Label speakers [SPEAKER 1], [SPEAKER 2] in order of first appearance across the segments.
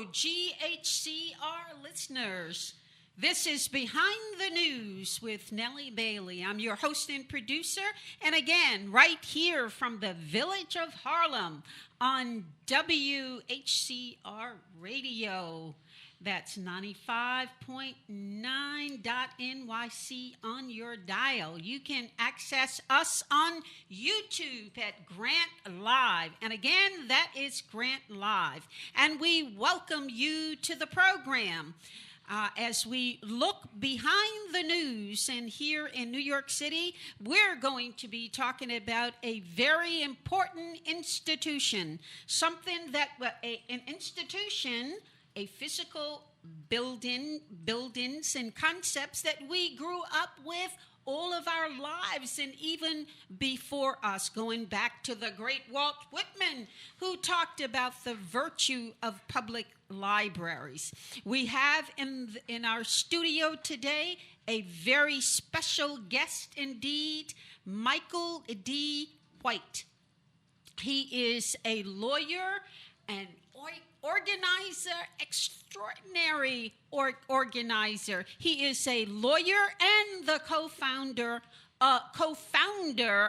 [SPEAKER 1] GHCR listeners. This is Behind the News with Nellie Bailey. I'm your host and producer, and again, right here from the village of Harlem on WHCR Radio. That's 95.9 NYC on your dial. You can access us on YouTube at Grant Live. And again, that is Grant Live. And we welcome you to the program. As we look behind the news, and here in New York City, we're going to be talking about a very important institution, something that an institution, a physical buildings and concepts that we grew up with all of our lives, and even before us, going back to the great Walt Whitman, who talked about the virtue of public libraries. We have in our studio today a very special guest indeed, Michael D. White. He is a lawyer and organizer, extraordinary organizer. He is a lawyer and the co-founder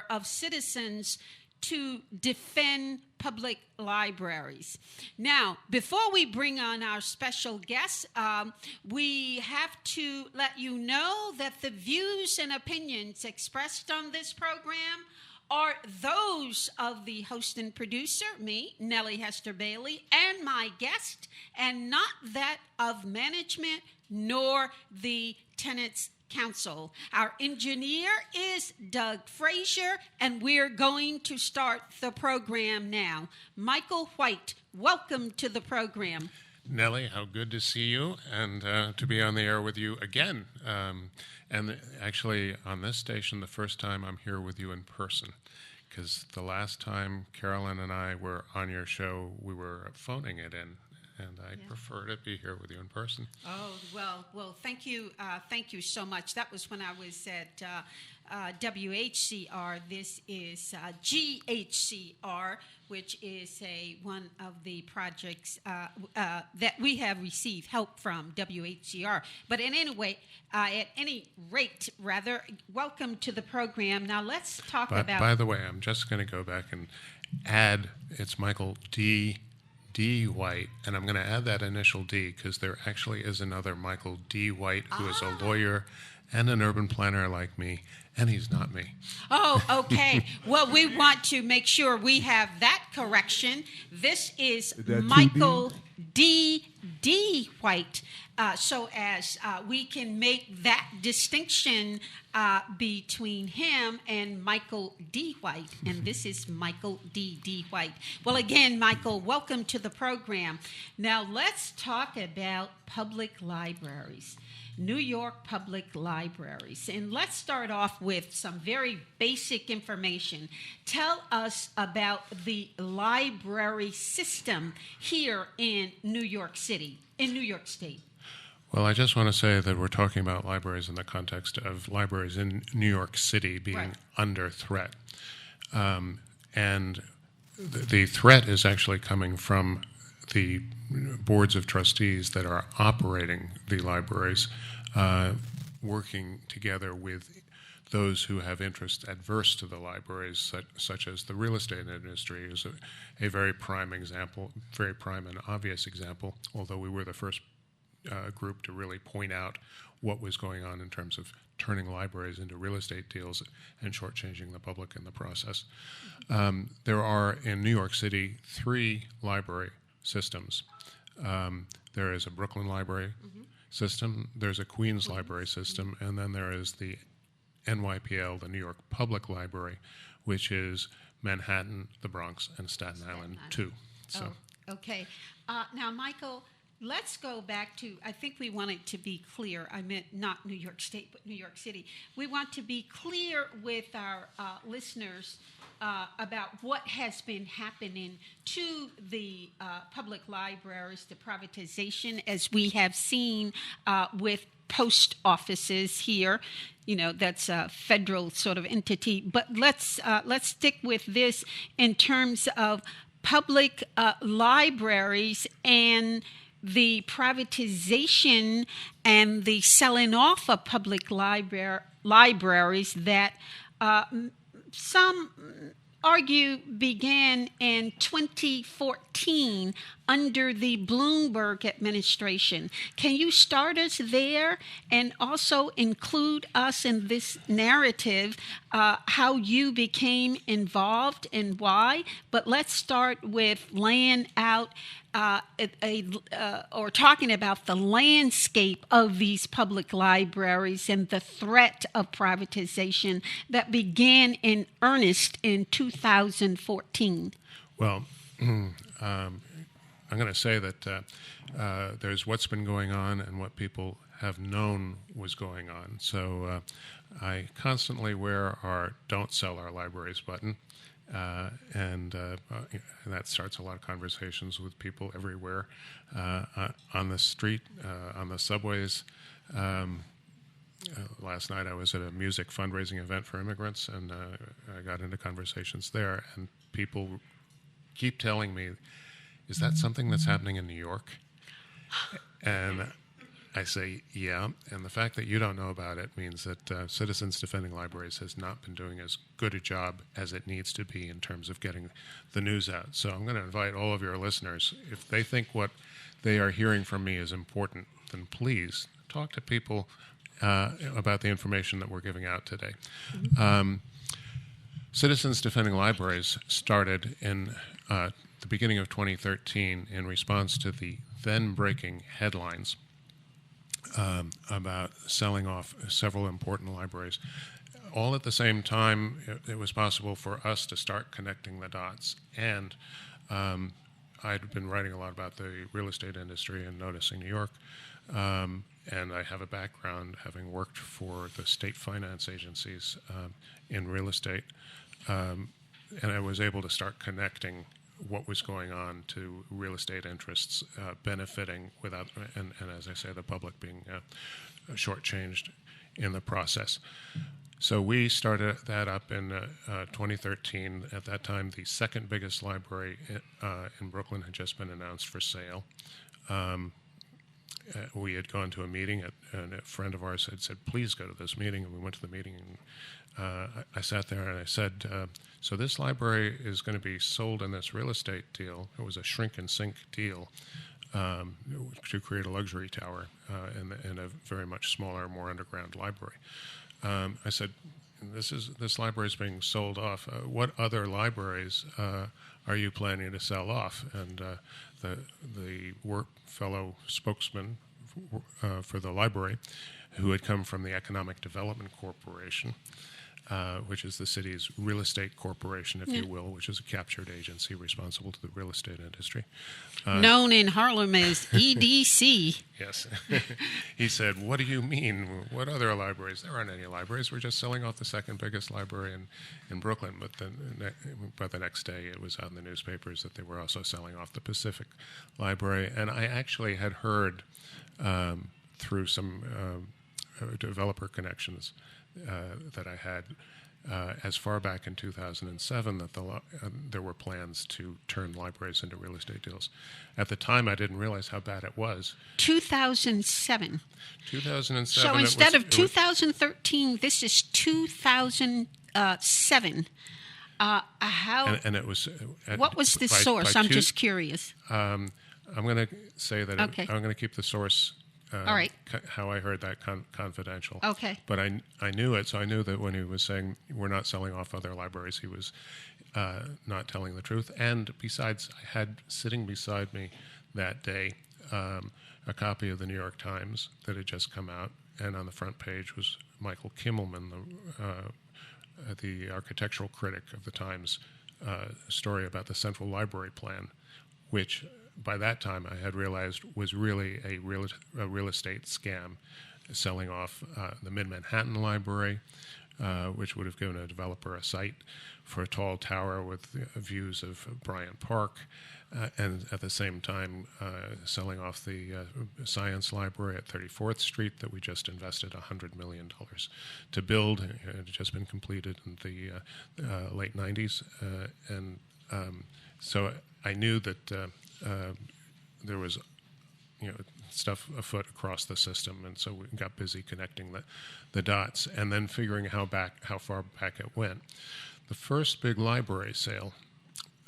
[SPEAKER 1] of Citizens to Defend Public Libraries. Now, before we bring on our special guest, we have to let you know that the views and opinions expressed on this program are those of the host and producer, me, Nellie Hester Bailey, and my guest, and not that of management nor the Tenants Council. Our engineer is Doug Frazier, and we're going to start the program now. Michael White, welcome to the program.
[SPEAKER 2] Nellie, how good to see you and to be on the air with you again. And actually, on this station, the first time I'm here with you in person, because the last time Carolyn and I were on your show, we were phoning it in, and I prefer to be here with you in person.
[SPEAKER 1] Oh, well, thank you so much. That was when I was at WHCR. This is GHCR, which is one of the projects that we have received help from WHCR. But at any rate, welcome to the program. Now let's talk about...
[SPEAKER 2] By the way, I'm just going to go back and add, it's Michael D. White, and I'm going to add that initial D because there actually is another Michael D. White who is a lawyer and an urban planner like me, and he's not me.
[SPEAKER 1] Oh, okay. Well, we want to make sure we have that correction. This is Michael D. White, so as we can make that distinction between him and Michael D. White, and this is Michael D. White. Well, again, Michael, welcome to the program. Now, let's talk about public libraries. New York Public Libraries. And let's start off with some very basic information. Tell us about the library system here in New York City, in New York State.
[SPEAKER 2] Well, I just want to say that we're talking about libraries in the context of libraries in New York City being under threat. And the threat is actually coming from the boards of trustees that are operating the libraries, working together with those who have interests adverse to the libraries, such as the real estate industry is a very prime example, very prime and obvious example, although we were the first group to really point out what was going on in terms of turning libraries into real estate deals and shortchanging the public in the process. There are, in New York City, 3 library systems. There is a Brooklyn Library system, there's a Queens Library system, and then there is the NYPL, the New York Public Library, which is Manhattan, the Bronx, and Staten Island, too. So.
[SPEAKER 1] Oh, okay. Now, Michael, let's go back to, I think we want it to be clear. I meant not New York State, but New York City. We want to be clear with our listeners about what has been happening to the public libraries, the privatization, as we have seen with post offices here. You know, that's a federal sort of entity. But let's stick with this in terms of public libraries and the privatization and the selling off of public libraries that some argue began in 2014 under the Bloomberg administration. Can you start us there and also include us in this narrative, how you became involved and why? But let's start with laying out or talking about the landscape of these public libraries and the threat of privatization that began in earnest in 2014.
[SPEAKER 2] Well, I'm going to say that there's what's been going on and what people have known was going on. So I constantly wear our "Don't Sell Our Libraries" button. And that starts a lot of conversations with people everywhere, on the street, on the subways. Last night I was at a music fundraising event for immigrants, and I got into conversations there, and people keep telling me, is that something that's happening in New York? And I say, yeah, and the fact that you don't know about it means that Citizens Defending Libraries has not been doing as good a job as it needs to be in terms of getting the news out. So I'm going to invite all of your listeners, if they think what they are hearing from me is important, then please talk to people about the information that we're giving out today. Citizens Defending Libraries started in the beginning of 2013 in response to the then breaking headlines about selling off several important libraries. All at the same time, it was possible for us to start connecting the dots. And I'd been writing a lot about the real estate industry and noticing New York. And I have a background having worked for the state finance agencies in real estate. And I was able to start connecting what was going on to real estate interests benefiting without, and as I say, the public being shortchanged in the process. So we started that up in 2013. At that time, the second biggest library in Brooklyn had just been announced for sale. We had gone to a meeting, and a friend of ours had said, please go to this meeting, and we went to the meeting, and I sat there and I said, so this library is going to be sold in this real estate deal. It was a shrink and sink deal to create a luxury tower in a very much smaller, more underground library. I said, this library is being sold off. What other libraries are you planning to sell off? And the fellow spokesman for the library, who had come from the Economic Development Corporation, which is the city's real estate corporation, if you will, which is a captured agency responsible to the real estate industry.
[SPEAKER 1] Known in Harlem as EDC.
[SPEAKER 2] Yes. He said, what do you mean? What other libraries? There aren't any libraries. We're just selling off the second biggest library in Brooklyn. But by the next day, it was on the newspapers that they were also selling off the Pacific Library. And I actually had heard through some developer connections that I had as far back in 2007 that there were plans to turn libraries into real estate deals. At the time, I didn't realize how bad it was.
[SPEAKER 1] 2007.
[SPEAKER 2] 2007.
[SPEAKER 1] So instead of 2013, this is 2007. How?
[SPEAKER 2] And it was.
[SPEAKER 1] What was the source? I'm just curious.
[SPEAKER 2] I'm going to say that
[SPEAKER 1] Okay.
[SPEAKER 2] I'm going to keep the source.
[SPEAKER 1] All right.
[SPEAKER 2] How I heard that confidential.
[SPEAKER 1] Okay.
[SPEAKER 2] But I knew it, so I knew that when he was saying we're not selling off other libraries, he was not telling the truth. And besides, I had sitting beside me that day a copy of the New York Times that had just come out, and on the front page was Michael Kimmelman, the architectural critic of the Times, story about the Central Library Plan, which by that time I had realized was really a real estate scam, selling off the Mid-Manhattan Library, which would have given a developer a site for a tall tower with views of Bryant Park, and at the same time selling off the Science Library at 34th Street that we just invested $100 million to build. It had just been completed in the late 90s. So I knew that there was, stuff afoot across the system, and so we got busy connecting the dots, and then figuring how far back it went. The first big library sale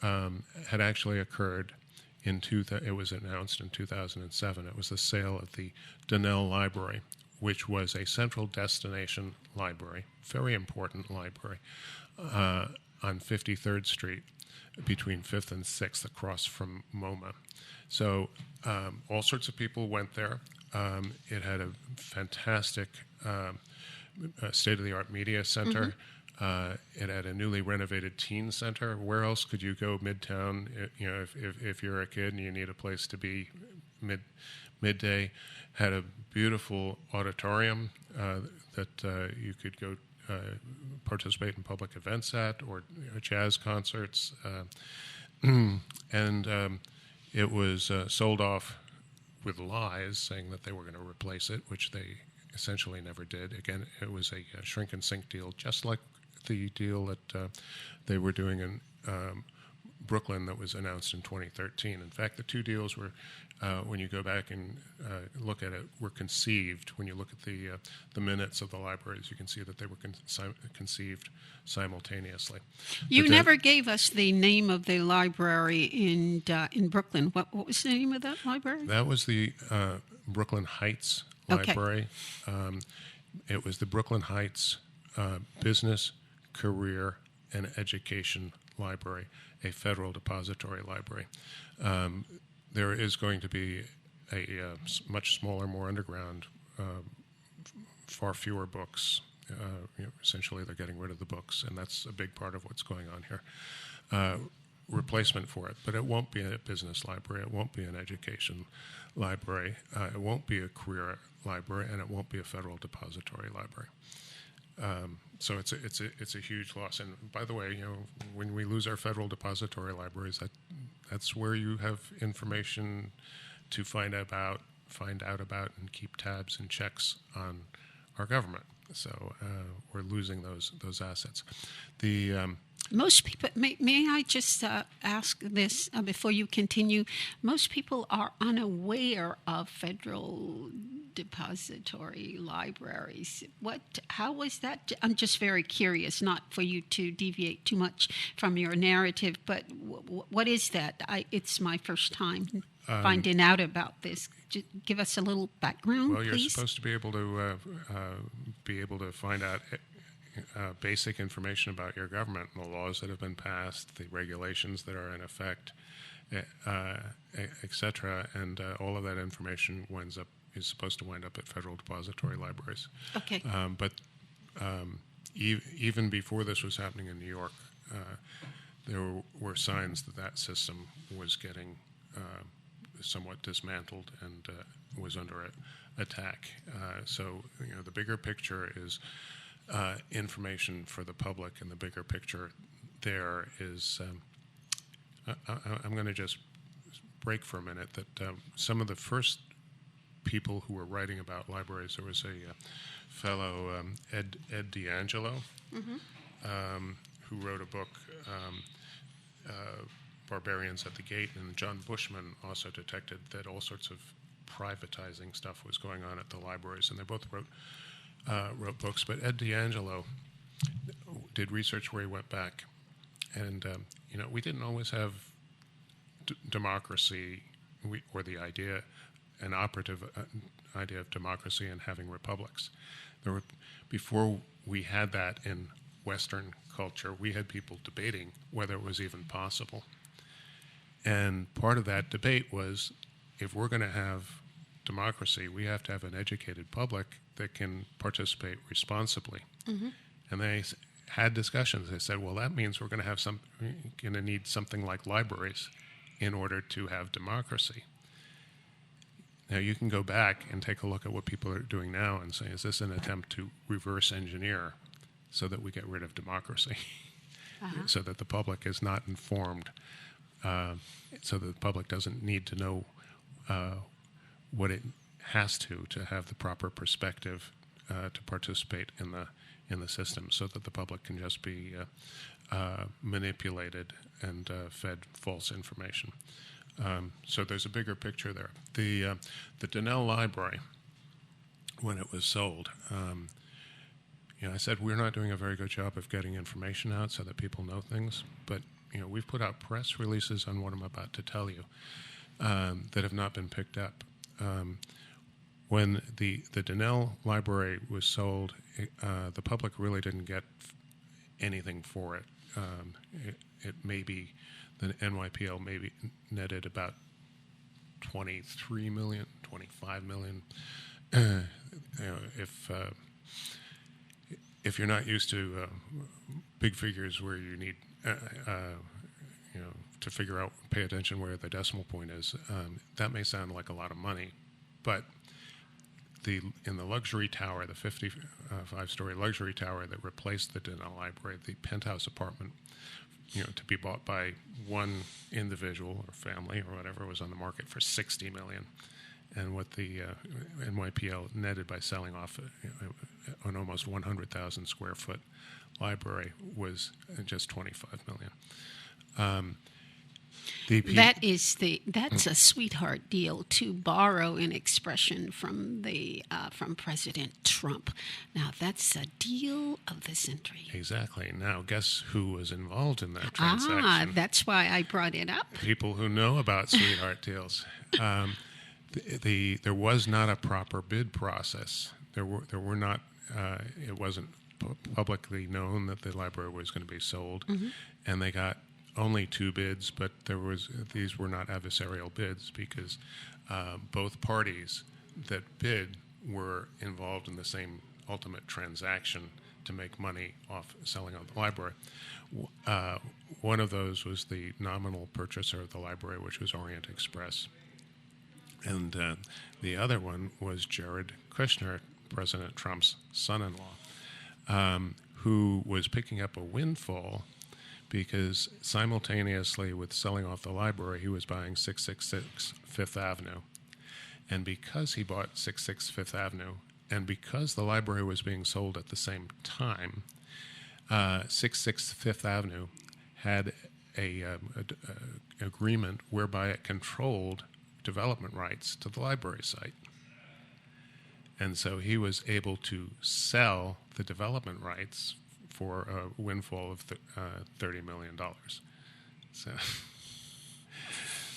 [SPEAKER 2] had actually occurred it was announced in 2007. It was the sale of the Donnell Library, which was a central destination library, very important library, on 53rd Street between 5th and 6th across from MoMA. So all sorts of people went there. It had a fantastic state-of-the-art media center. It had a newly renovated teen center. Where else could you go midtown? If you're a kid and you need a place to be midday. Had a beautiful auditorium that you could go participate in public events at, or jazz concerts, and it was sold off with lies, saying that they were going to replace it, which they essentially never did. Again, it was a shrink and sink deal, just like the deal that they were doing in Brooklyn that was announced in 2013. In fact, the two deals were, when you go back and look at it, were conceived. When you look at the minutes of the libraries, you can see that they were conceived simultaneously.
[SPEAKER 1] You never gave us the name of the library in Brooklyn. What was the name of that library?
[SPEAKER 2] That was the Brooklyn Heights Library.
[SPEAKER 1] Okay.
[SPEAKER 2] It was the Brooklyn Heights Business, Career, and Education Library, a federal depository library. There is going to be a much smaller, more underground, far fewer books. Essentially, they're getting rid of the books, and that's a big part of what's going on here. Replacement for it, but it won't be a business library. It won't be an education library. It won't be a career library, and it won't be a federal depository library. So it's a huge loss. And by the way, when we lose our federal depository libraries, that's where you have information to find out about, and keep tabs and checks on our government. So we're losing those assets.
[SPEAKER 1] Most people, may I just ask this before you continue? Most people are unaware of federal depository libraries. How was that? I'm just very curious, not for you to deviate too much from your narrative, but what is that? It's my first time finding out about this. Just give us a little background,
[SPEAKER 2] well,
[SPEAKER 1] please.
[SPEAKER 2] You're supposed to be able to find out basic information about your government, and the laws that have been passed, the regulations that are in effect, etc. And all of that information is supposed to wind up at federal depository libraries.
[SPEAKER 1] Okay.
[SPEAKER 2] But even before this was happening in New York, there were signs that system was getting somewhat dismantled and was under attack. So the bigger picture is information for the public, and the bigger picture there is, I'm going to just break for a minute, that some of the first people who were writing about libraries, there was a fellow, Ed D'Angelo, who wrote a book, Barbarians at the Gate, and John Bushman also detected that all sorts of privatizing stuff was going on at the libraries, and they both wrote books. But Ed D'Angelo did research where he went back, and we didn't always have democracy, or the idea, an operative idea of democracy and having republics. Before we had that in Western culture, we had people debating whether it was even possible. And part of that debate was, if we're going to have democracy, we have to have an educated public that can participate responsibly. Mm-hmm. And they had discussions. They said, well, that means we're going to need something like libraries in order to have democracy. Now, you can go back and take a look at what people are doing now and say, is this an attempt to reverse engineer so that we get rid of democracy? So that the public is not informed, so that the public doesn't need to know what it has to have the proper perspective to participate in the system, so that the public can just be manipulated and fed false information. So there's a bigger picture there. The Donnell Library, when it was sold, I said we're not doing a very good job of getting information out so that people know things. But we've put out press releases on what I'm about to tell you that have not been picked up. When the Donnell Library was sold, the public really didn't get anything for it. It maybe the NYPL maybe netted about 23 million, 25 million. If you're not used to big figures where you need to figure out, pay attention where the decimal point is, that may sound like a lot of money, but in the luxury tower, the 55-story luxury tower that replaced the Donnell Library, the penthouse apartment, to be bought by one individual or family or whatever, was on the market for $60 million. And what the NYPL netted by selling off an almost 100,000 square foot library was just $25 million.
[SPEAKER 1] That's a sweetheart deal, to borrow an expression from from President Trump. Now that's a deal of the century.
[SPEAKER 2] Exactly. Now guess who was involved in that transaction?
[SPEAKER 1] That's why I brought it up.
[SPEAKER 2] People who know about sweetheart deals. There was not a proper bid process. There were not. It wasn't publicly known that the library was going to be sold, and they got only 2 bids. But these were not adversarial bids because both parties that bid were involved in the same ultimate transaction to make money off selling out the library. One of those was the nominal purchaser of the library, which was Orient Express. And the other one was Jared Kushner, President Trump's son-in-law, who was picking up a windfall because simultaneously with selling off the library, he was buying 666 Fifth Avenue. And because he bought 666 Fifth Avenue, and because the library was being sold at the same time, 666 Fifth Avenue had a agreement whereby it controlled development rights to the library site. And so he was able to sell the development rights for a windfall of $30 million.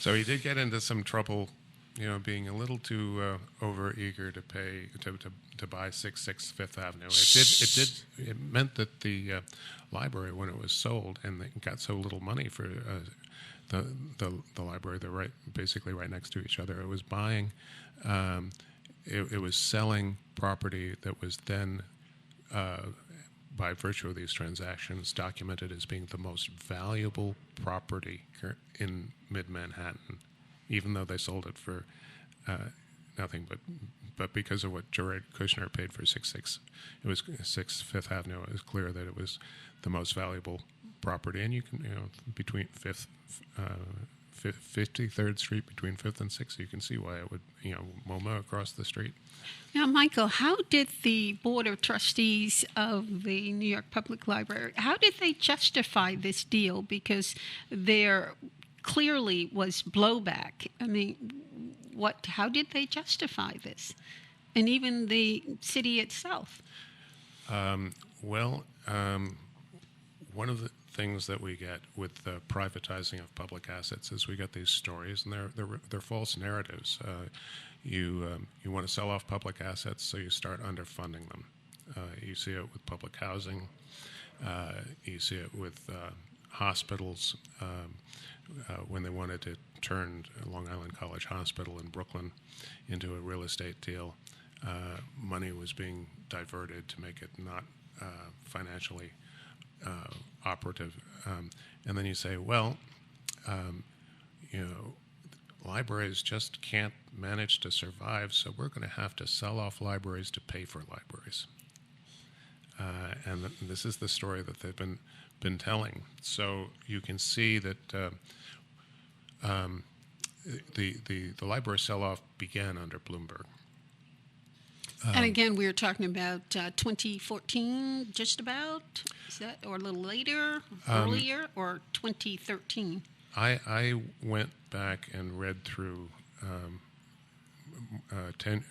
[SPEAKER 2] So he did get into some trouble, being a little too over-eager to pay to buy 666 Fifth Avenue. It meant that the library, when it was sold, and they got so little money for the library, they're basically right next to each other. It was buying, it was selling property that was then, by virtue of these transactions, documented as being the most valuable property in mid-Manhattan, even though they sold it for nothing. But because of what Jared Kushner paid for 6 Fifth Avenue, it was clear that it was the most valuable property. And you can, between 53rd Street, between 5th and 6th, you can see why it would, MoMA across the street.
[SPEAKER 1] Now, Michael, how did the Board of Trustees of the New York Public Library, how did they justify this deal? Because there clearly was blowback. I mean, how did they justify this? And even the city itself?
[SPEAKER 2] One of the things that we get with the privatizing of public assets is we get these stories, and they're false narratives. You want to sell off public assets, so you start underfunding them. You see it with public housing. You see it with hospitals. When they wanted to turn Long Island College Hospital in Brooklyn into a real estate deal, money was being diverted to make it not financially operative. And then you say, libraries just can't manage to survive, so we're going to have to sell off libraries to pay for libraries. And this is the story that they've been telling. So you can see that the library sell-off began under Bloomberg.
[SPEAKER 1] And again, we were talking about 2014, just about, is that, or a little later, earlier, or 2013?
[SPEAKER 2] I went back and read through 10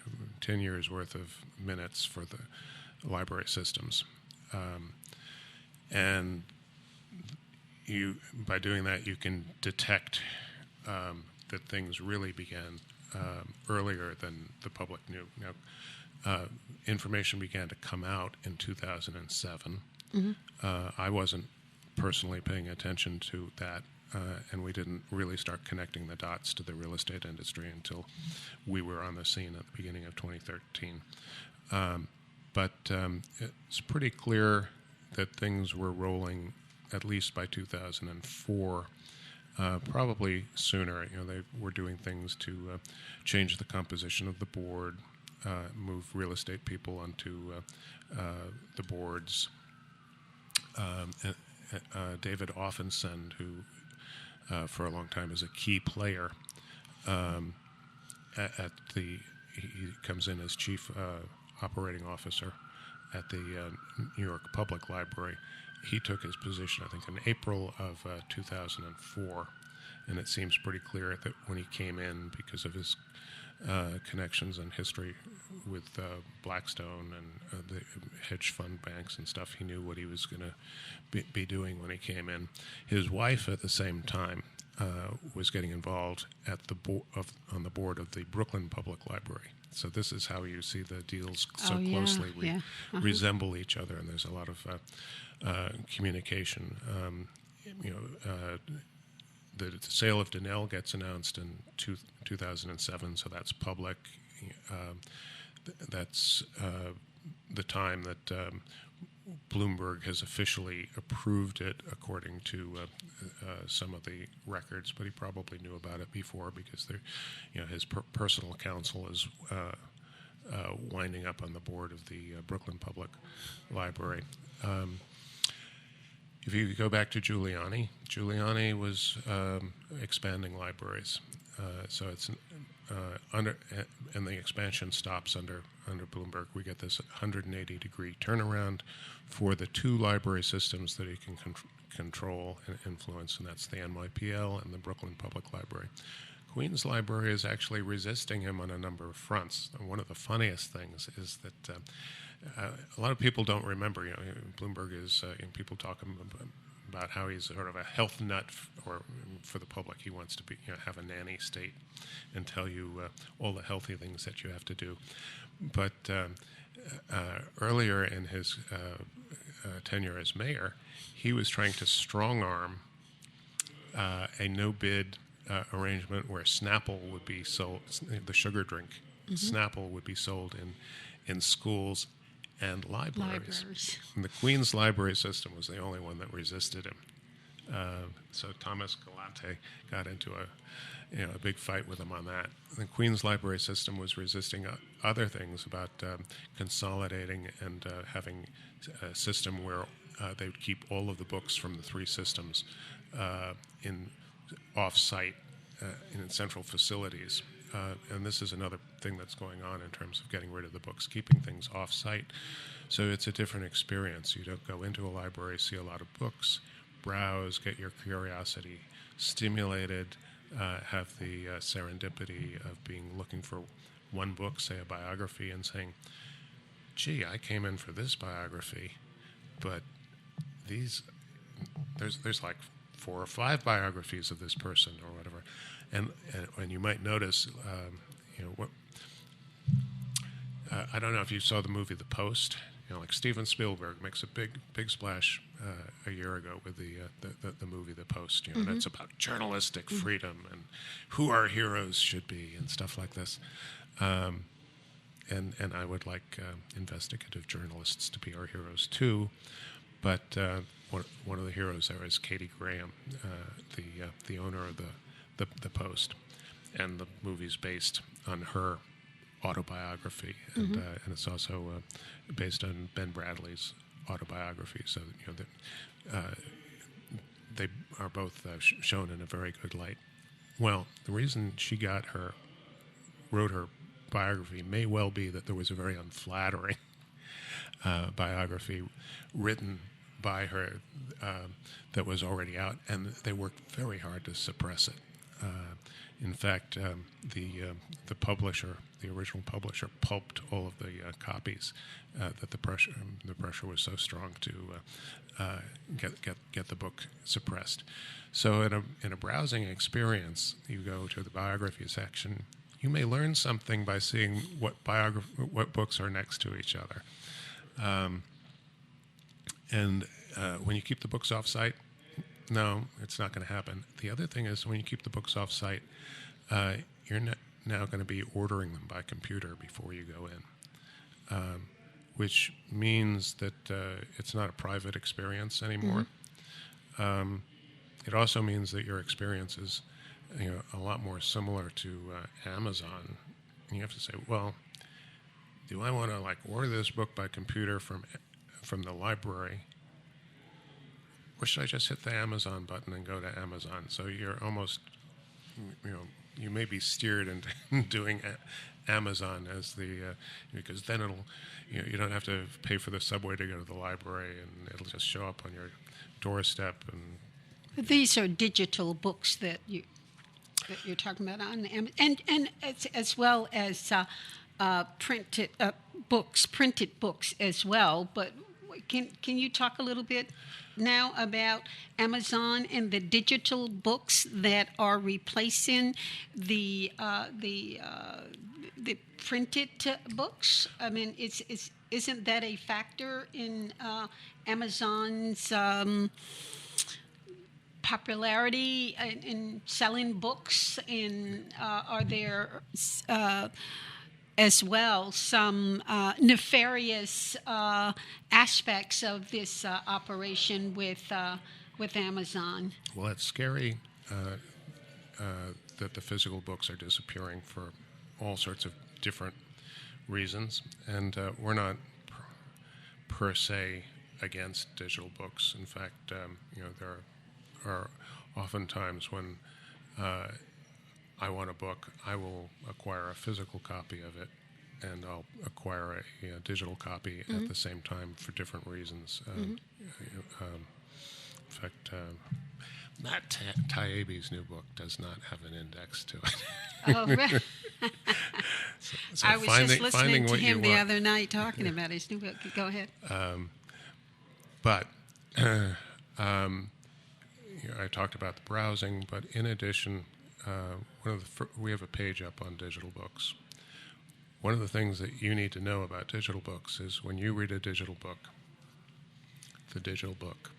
[SPEAKER 2] years worth of minutes for the library systems. And by doing that, you can detect that things really began earlier than the public knew. Information began to come out in 2007. I wasn't personally paying attention to that, and we didn't really start connecting the dots to the real estate industry until we were on the scene at the beginning of 2013. But it's pretty clear that things were rolling at least by 2004, probably sooner. They were doing things to change the composition of the board, move real estate people onto the boards. David Offensend, who for a long time is a key player he comes in as chief operating officer at the New York Public Library. He took his position, I think, in April of 2004, and it seems pretty clear that when he came in, because of his connections and history with Blackstone and the hedge fund banks and stuff, he knew what he was going to be doing when he came in. His wife, at the same time, was getting involved at the on the board of the Brooklyn Public Library. So this is how you see the deals so closely resemble each other, and there's a lot of communication. The sale of Donnell gets announced in 2007, so that's public. That's the time that Bloomberg has officially approved it, according to some of the records, but he probably knew about it before because his personal counsel is winding up on the board of the Brooklyn Public Library. If you go back to Giuliani was expanding libraries, so it's and the expansion stops under Bloomberg. We get this 180-degree turnaround for the two library systems that he can control and influence, and that's the NYPL and the Brooklyn Public Library. Queens Library is actually resisting him on a number of fronts. And one of the funniest things is that a lot of people don't remember. Bloomberg is people talk about how he's sort of a health nut for the public. He wants to be have a nanny state and tell you all the healthy things that you have to do. But earlier in his tenure as mayor, he was trying to strong-arm a no-bid arrangement where Snapple would be sold, the sugar drink. Snapple would be sold in schools and libraries. And the Queens library system was the only one that resisted him. So Thomas Galante got into a big fight with him on that. The Queens library system was resisting other things about consolidating and having a system where they would keep all of the books from the three systems in off-site in central facilities. And this is another thing that's going on in terms of getting rid of the books, keeping things off-site. So it's a different experience. You don't go into a library, see a lot of books, browse, get your curiosity stimulated, have the serendipity of looking for one book, say a biography, and saying, gee, I came in for this biography, but there's like 4 or 5 biographies of this person or whatever. And you might notice, I don't know if you saw the movie The Post. Like Steven Spielberg makes a big splash a year ago with the movie The Post. And it's about journalistic freedom and who our heroes should be and stuff like this. And I would like investigative journalists to be our heroes too. But one of the heroes there is Katie Graham, the owner of the Post, and the movie's based on her autobiography, and it's also based on Ben Bradley's autobiography. So they are both shown in a very good light. Well, the reason she wrote her biography may well be that there was a very unflattering biography written by her that was already out, and they worked very hard to suppress it. In fact, the publisher, the original publisher, pulped all of the copies. That the pressure was so strong to get the book suppressed. So in a browsing experience, you go to the biography section. You may learn something by seeing what books are next to each other. And when you keep the books off-site, no, it's not going to happen. The other thing is when you keep the books off-site, you're now going to be ordering them by computer before you go in, which means that it's not a private experience anymore. It also means that your experience is a lot more similar to Amazon. And you have to say, well, do I want to order this book by computer from the library, or should I just hit the Amazon button and go to Amazon? So you're almost, you may be steered into doing Amazon as because then you don't have to pay for the subway to go to the library, and it'll just show up on your doorstep. And
[SPEAKER 1] these are digital books that you're talking about on and as well as printed books as well. But can you talk a little bit now about Amazon and the digital books that are replacing the printed books? I mean, isn't that a factor in Amazon's popularity in selling books? And are there as well some nefarious aspects of this operation with Amazon?
[SPEAKER 2] Well, it's scary that the physical books are disappearing for all sorts of different reasons, and we're not per se against digital books. In fact, there are often times when I want a book, I will acquire a physical copy of it, and I'll acquire a digital copy at the same time for different reasons. In fact, Matt Taibbi's new book does not have an index to it.
[SPEAKER 1] Oh, right.
[SPEAKER 2] So
[SPEAKER 1] I was just listening to him the other night talking about his new book. Go ahead.
[SPEAKER 2] But I talked about the browsing, but in addition, we have a page up on digital books. One of the things that you need to know about digital books is when you read a digital book, the digital book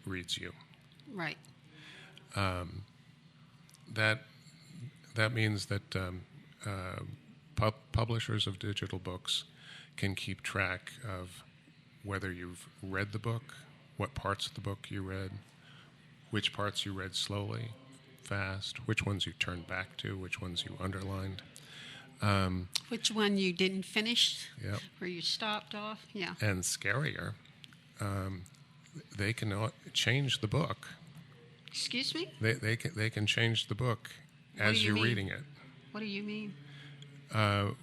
[SPEAKER 2] reads you.
[SPEAKER 1] Right.
[SPEAKER 2] That means that publishers of digital books can keep track of whether you've read the book, what parts of the book you read, which parts you read slowly, fast, which ones you turned back to, which ones you underlined.
[SPEAKER 1] Which one you didn't finish,
[SPEAKER 2] yep.
[SPEAKER 1] Where you stopped off, yeah.
[SPEAKER 2] And scarier, they can change the book.
[SPEAKER 1] Excuse me?
[SPEAKER 2] They can change the book as you're reading it.
[SPEAKER 1] What do you mean?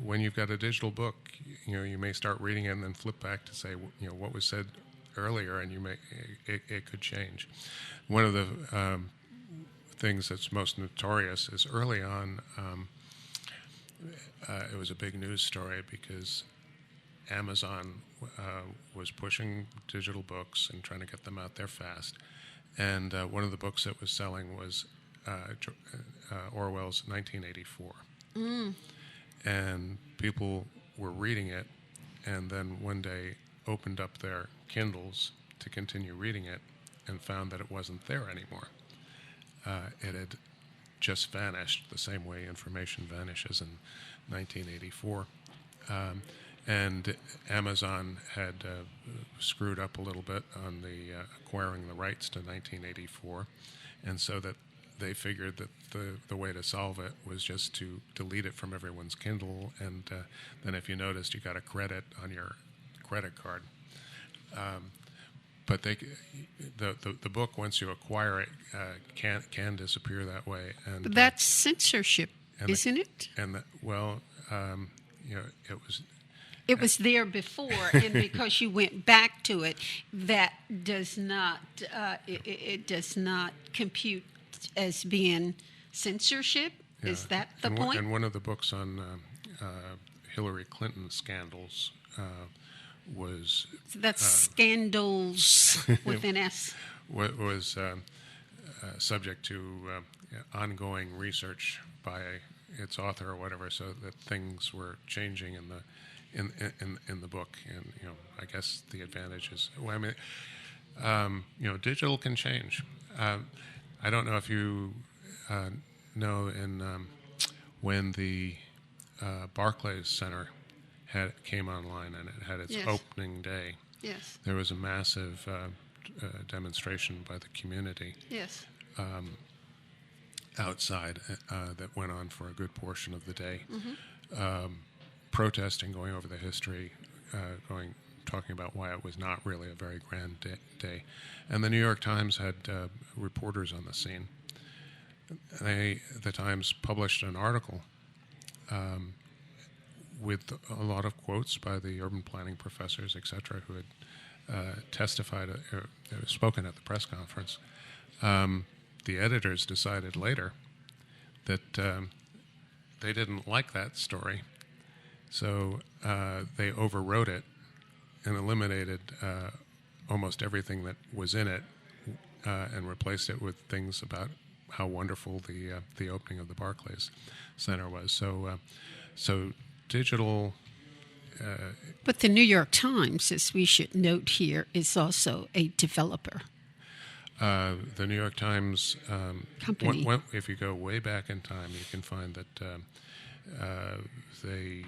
[SPEAKER 2] When you've got a digital book, you may start reading it and then flip back to say, what was said earlier, and it could change. One of the things that's most notorious is early on, it was a big news story because Amazon was pushing digital books and trying to get them out there fast. And one of the books that was selling was Orwell's 1984. And people were reading it, and then one day opened up their Kindles to continue reading it and found that it wasn't there anymore. It had just vanished the same way information vanishes in 1984. And Amazon had screwed up a little bit on the acquiring the rights to 1984, and so that they figured that the way to solve it was just to delete it from everyone's Kindle, and then if you noticed, you got a credit on your credit card. But the book, once you acquire it, can disappear that way. And
[SPEAKER 1] but that's censorship, isn't it?
[SPEAKER 2] And it was
[SPEAKER 1] It was there before, and because you went back to it, that does not it does not compute as being censorship.
[SPEAKER 2] Yeah.
[SPEAKER 1] Is that the
[SPEAKER 2] and
[SPEAKER 1] point?
[SPEAKER 2] And one of the books on Hillary Clinton scandals was
[SPEAKER 1] That's scandals with an S.
[SPEAKER 2] was subject to ongoing research by its author or whatever, so that things were changing in the book. And I guess the advantage is, well, I mean, digital can change. I don't know if you know when the Barclays Center came online and it had its
[SPEAKER 1] Yes.
[SPEAKER 2] opening day.
[SPEAKER 1] Yes.
[SPEAKER 2] There was a massive demonstration by the community
[SPEAKER 1] Yes.
[SPEAKER 2] outside that went on for a good portion of the day, protesting, going over the history, talking about why it was not really a very grand day. And the New York Times had reporters on the scene. The Times published an article with a lot of quotes by the urban planning professors, et cetera, who had testified or spoken at the press conference. The editors decided later that they didn't like that story, so they overwrote it and eliminated almost everything that was in it and replaced it with things about how wonderful the opening of the Barclays Center was. So digital.
[SPEAKER 1] But the New York Times, as we should note here, is also a developer.
[SPEAKER 2] The New York Times
[SPEAKER 1] Company.
[SPEAKER 2] If you go way back in time, you can find that they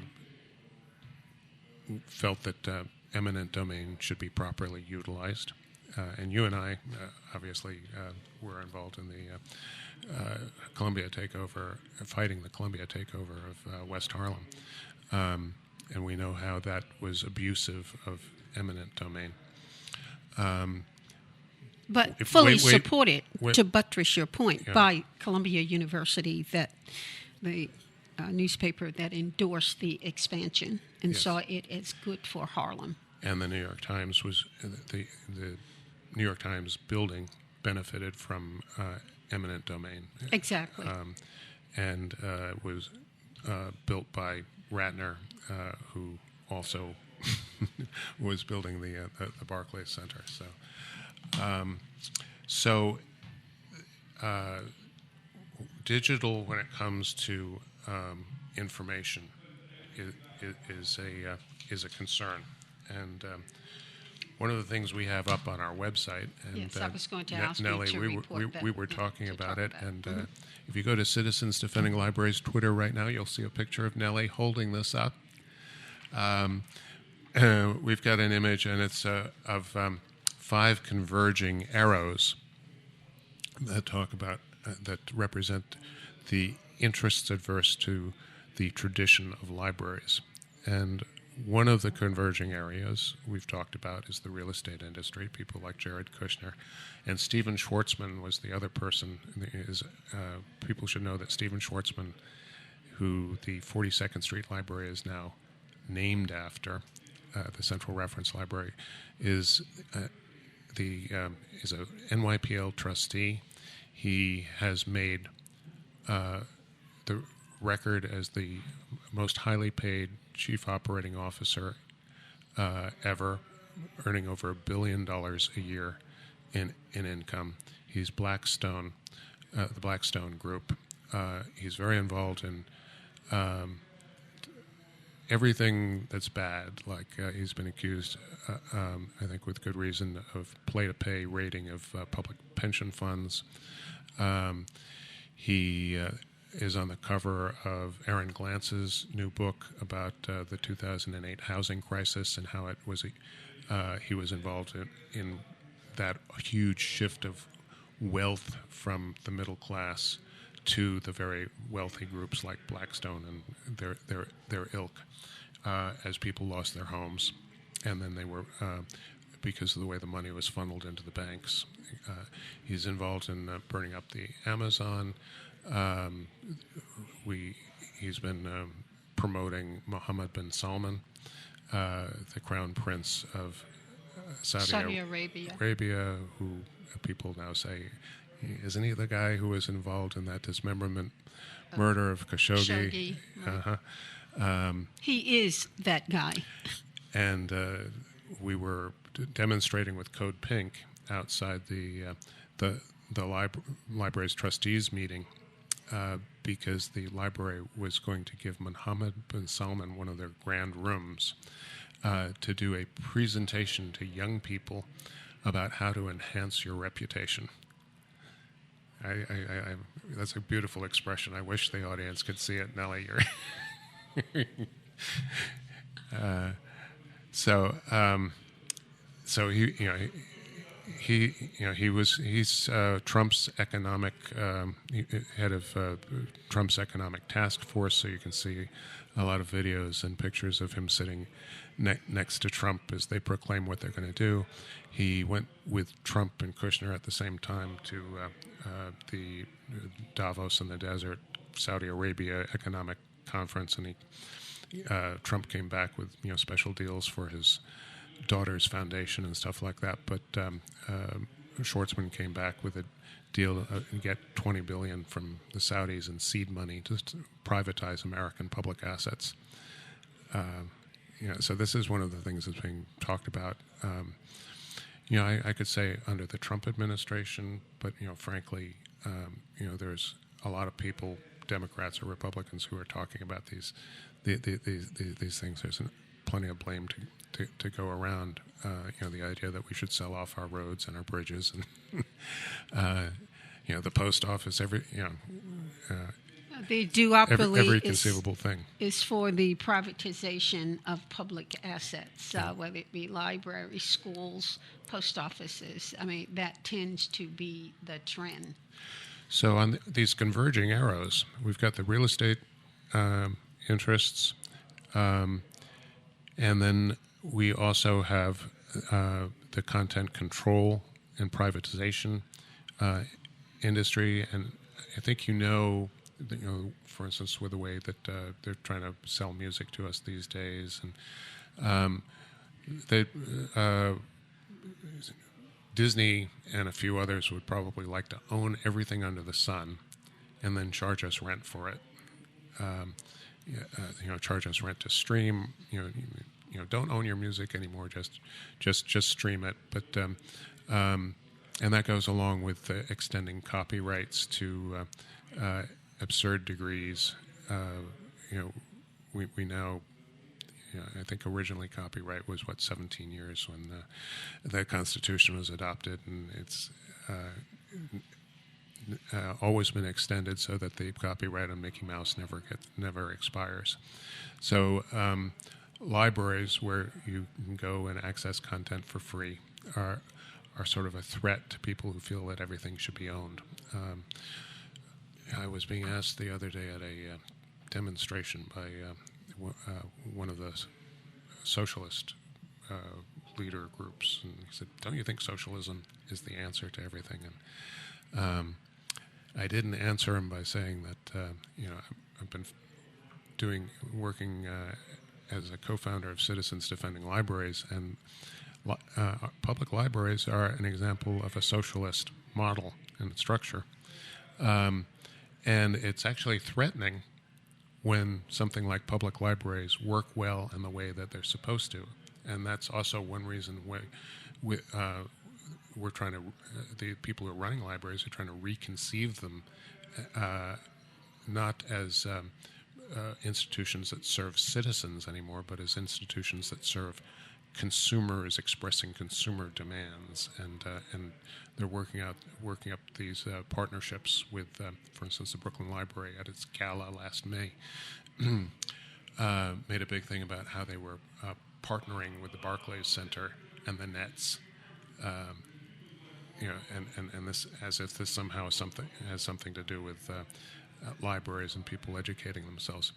[SPEAKER 2] felt that eminent domain should be properly utilized. And you and I, obviously, were involved in the Columbia takeover, fighting the Columbia takeover of West Harlem. And we know how that was abusive of eminent domain.
[SPEAKER 1] But fully
[SPEAKER 2] wait,
[SPEAKER 1] supported,
[SPEAKER 2] wait.
[SPEAKER 1] to buttress your point,
[SPEAKER 2] Yeah.
[SPEAKER 1] by Columbia University, that the newspaper that endorsed the expansion and
[SPEAKER 2] Yes.
[SPEAKER 1] saw it as good for Harlem.
[SPEAKER 2] And the New York Times was the New York Times building benefited from eminent domain,
[SPEAKER 1] Exactly.
[SPEAKER 2] and was built by Ratner, who also was building the Barclays Center. So digital, when it comes to information, is a concern. And one of the things we have up on our website, and
[SPEAKER 1] Yes, I was going to ask you
[SPEAKER 2] Nellie,
[SPEAKER 1] to report that,
[SPEAKER 2] we were
[SPEAKER 1] yeah,
[SPEAKER 2] talking
[SPEAKER 1] to
[SPEAKER 2] about
[SPEAKER 1] talk
[SPEAKER 2] it,
[SPEAKER 1] about it.
[SPEAKER 2] and if you go to Citizens Defending Libraries Twitter right now, you'll see a picture of Nellie holding this up. We've got an image, and it's of 5 converging arrows that talk about that represent the interests adverse to the tradition of libraries. And one of the converging areas we've talked about is the real estate industry, people like Jared Kushner. And Stephen Schwartzman was the other person. People should know that Stephen Schwartzman, who the 42nd Street Library is now named after, the Central Reference Library, is a NYPL trustee. He has made the record as the most highly paid chief operating officer ever, earning over $1 billion a year in income. He's Blackstone, the Blackstone Group. He's very involved in everything that's bad. Like he's been accused, I think with good reason, of play-to-pay rating of public pension funds. He is on the cover of Aaron Glance's new book about the 2008 housing crisis and how it was he was involved in that huge shift of wealth from the middle class to the very wealthy groups like Blackstone and their ilk, as people lost their homes, and then they were because of the way the money was funneled into the banks. He's involved in burning up the Amazon. He's been promoting Mohammed bin Salman the Crown Prince of
[SPEAKER 1] Saudi Arabia.
[SPEAKER 2] Who people now say, isn't he the guy who was involved in that dismemberment murder of Khashoggi?
[SPEAKER 1] Khashoggi, right. He is that guy.
[SPEAKER 2] And we were demonstrating with Code Pink outside the library's trustees meeting because the library was going to give Mohammed bin Salman one of their grand rooms to do a presentation to young people about how to enhance your reputation. That's a beautiful expression. I wish the audience could see it, Nellie. So he's Trump's economic head of Trump's economic task force. So you can see a lot of videos and pictures of him sitting next to Trump as they proclaim what they're going to do. He went with Trump and Kushner at the same time to the Davos in the Desert, Saudi Arabia economic conference, and Trump came back with special deals for his daughter's foundation and stuff like that. But Schwartzman came back with a deal to get $20 billion from the Saudis in seed money to privatize American public assets. So this is one of the things that's being talked about. I could say under the Trump administration, but frankly, there's a lot of people, Democrats or Republicans, who are talking about these things. There's plenty of blame to go around. The idea that we should sell off our roads and our bridges, and the post office,
[SPEAKER 1] the duopoly
[SPEAKER 2] every conceivable thing
[SPEAKER 1] is for the privatization of public assets, whether it be libraries, schools, post offices. I mean, that tends to be the trend.
[SPEAKER 2] So on these converging arrows, we've got the real estate interests, and then we also have the content control and privatization industry. And I think for instance, with the way that they're trying to sell music to us these days, and Disney and a few others would probably like to own everything under the sun, and then charge us rent for it. Charge us rent to stream. Don't own your music anymore. Just stream it. But and that goes along with extending copyrights to absurd degrees. We now. I think originally copyright was 17 years when the Constitution was adopted, and it's always been extended so that the copyright on Mickey Mouse never expires. So libraries where you can go and access content for free are sort of a threat to people who feel that everything should be owned. I was being asked the other day at a demonstration by one of the socialist leader groups, and he said, "Don't you think socialism is the answer to everything?" And I didn't answer him by saying that I've been working as a co-founder of Citizens Defending Libraries, and public libraries are an example of a socialist model and structure, and it's actually threatening when something like public libraries work well in the way that they're supposed to. And that's also one reason why we're trying to, the people who are running libraries are trying to reconceive them not as institutions that serve citizens anymore, but as institutions that serve consumers expressing consumer demands, and they're working up these partnerships with, for instance, the Brooklyn Library at its gala last May made a big thing about how they were partnering with the Barclays Center and the Nets, and this, as if this somehow has something to do with libraries and people educating themselves.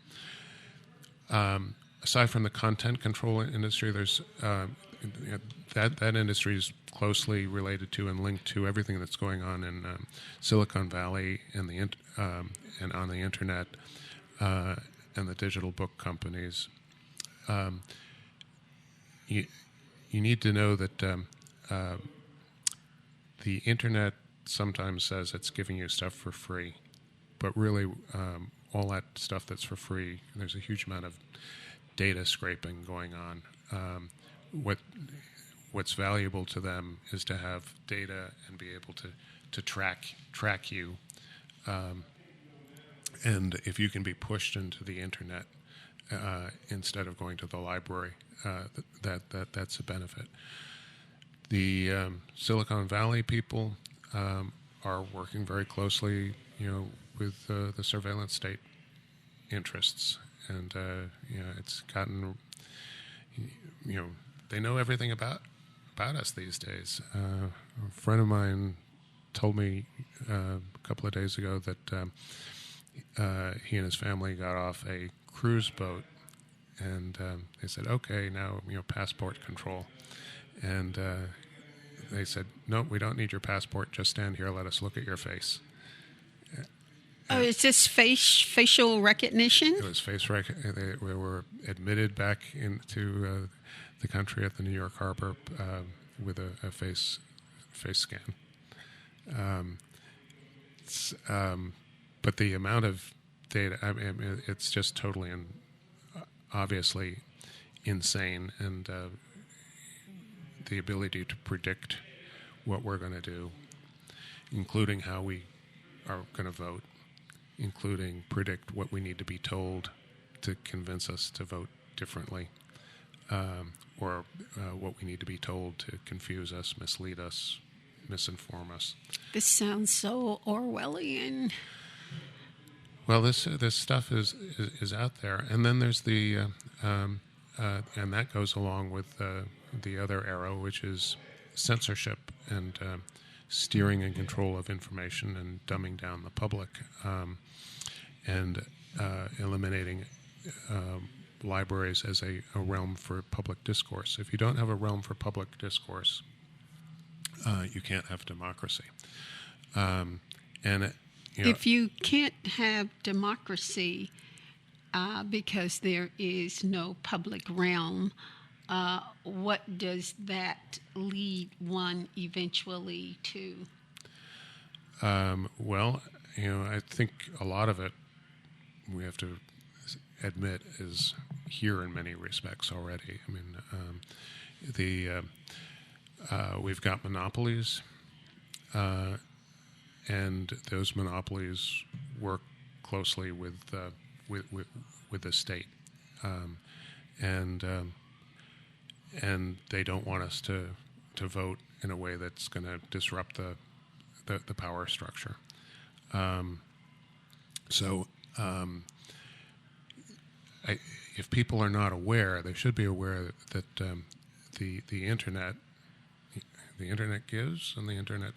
[SPEAKER 2] Aside from the content control industry, there's that industry is closely related to and linked to everything that's going on in Silicon Valley and and on the internet and the digital book companies. you need to know that the internet sometimes says it's giving you stuff for free, but really all that stuff that's for free, there's a huge amount of data scraping going on. What's valuable to them is to have data and be able to track you. And if you can be pushed into the internet instead of going to the library, that's a benefit. The Silicon Valley people are working very closely, with the surveillance state interests, and it's gotten, they know everything about us these days. A friend of mine told me a couple of days ago that he and his family got off a cruise boat, and they said, "Okay, now passport control," and they said, "No, we don't need your passport. Just stand here. Let us look at your face."
[SPEAKER 1] Oh, is this facial recognition?
[SPEAKER 2] It was face recognition. We were admitted back into the country at the New York Harbor with a face scan. But the amount of data, it's just totally obviously insane, and the ability to predict what we're going to do, including how we are going to vote, including predict what we need to be told to convince us to vote differently, or what we need to be told to confuse us, mislead us, misinform us.
[SPEAKER 1] This sounds so Orwellian.
[SPEAKER 2] Well, this stuff is out there, and then there's the and that goes along with the other arrow, which is censorship and steering and control of information and dumbing down the public, and eliminating libraries as a realm for public discourse. If you don't have a realm for public discourse, you can't have democracy.
[SPEAKER 1] If you can't have democracy because there is no public realm, what does that lead one eventually to?
[SPEAKER 2] Well, I think a lot of it, we have to admit, is here in many respects already. I mean, we've got monopolies, and those monopolies work closely with the state, and they don't want us to vote in a way that's going to disrupt the power structure. If people are not aware, they should be aware that the internet gives, and the internet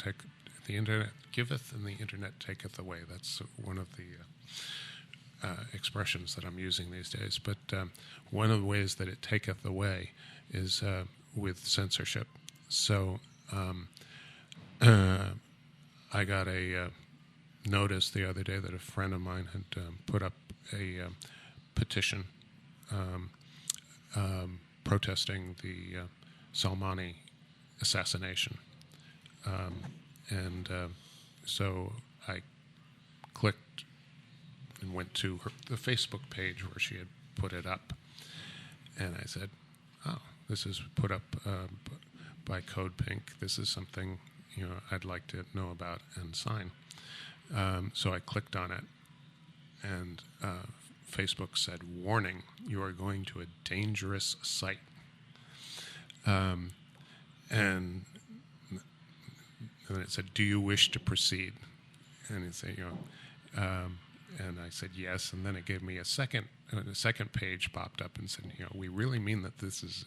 [SPEAKER 2] giveth, and the internet taketh away. That's one of the expressions that I'm using these days. But one of the ways that it taketh away is with censorship. So I got a notice the other day that a friend of mine had put up a petition protesting the Soleimani assassination. So I clicked and went to the Facebook page where she had put it up. And I said, "Oh, this is put up by Code Pink. This is something I'd like to know about and sign." So I clicked on it, and Facebook said, "Warning, you are going to a dangerous site." And then it said, "Do you wish to proceed?" And it said, and I said yes. And then it gave me a second page popped up and said, "We really mean that this is,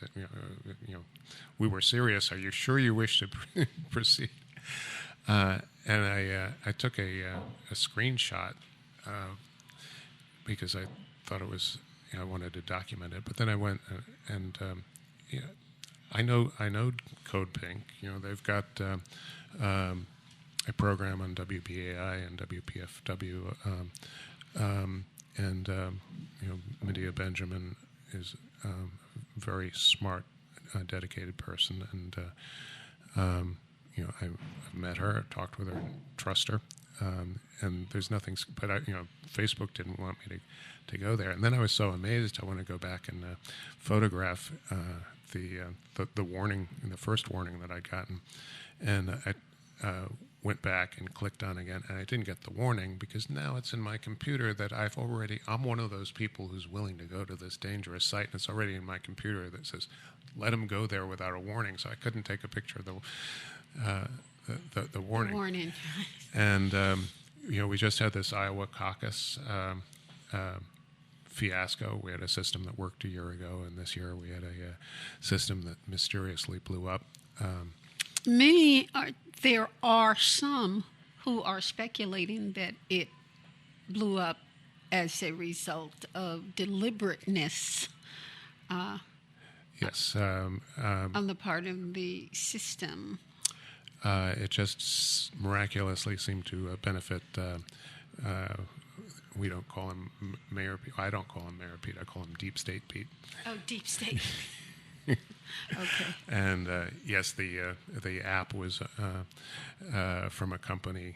[SPEAKER 2] we were serious. Are you sure you wish to proceed?" And I took a screenshot because I thought it was, I wanted to document it. But then I went and I know Code Pink. They've got a program on WBAI and WPFW, and Medea Benjamin is very smart dedicated person, and I've met her, talked with her, trust her, and there's nothing. But Facebook didn't want me to go there, and then I was so amazed. I want to go back and photograph the warning, the first warning that I'd gotten, and I went back and clicked on again, and I didn't get the warning because now it's in my computer that I'm one of those people who's willing to go to this dangerous site, and it's already in my computer that says, let him go there without a warning, so I couldn't take a picture of the warning.
[SPEAKER 1] Warning.
[SPEAKER 2] And, we just had this Iowa caucus fiasco. We had a system that worked a year ago, and this year we had a system that mysteriously blew up.
[SPEAKER 1] There are some who are speculating that it blew up as a result of deliberateness
[SPEAKER 2] Yes.
[SPEAKER 1] on the part of the system.
[SPEAKER 2] It just miraculously seemed to benefit. We don't call him Mayor Pete. I don't call him Mayor Pete. I call him Deep State Pete.
[SPEAKER 1] Oh, Deep State. Okay.
[SPEAKER 2] And yes, the app was from a company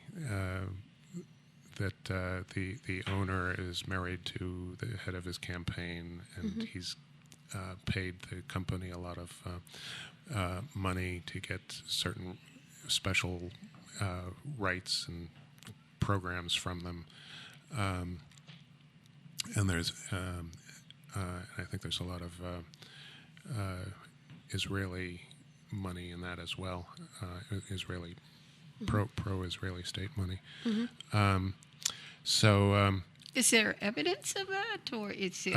[SPEAKER 2] that the owner is married to the head of his campaign, and he's paid the company a lot of money to get certain special rights and programs from them. And there's, I think there's a lot of Israeli money in that as well. Israeli pro-Israeli state money.
[SPEAKER 1] Is there evidence of that, or is it?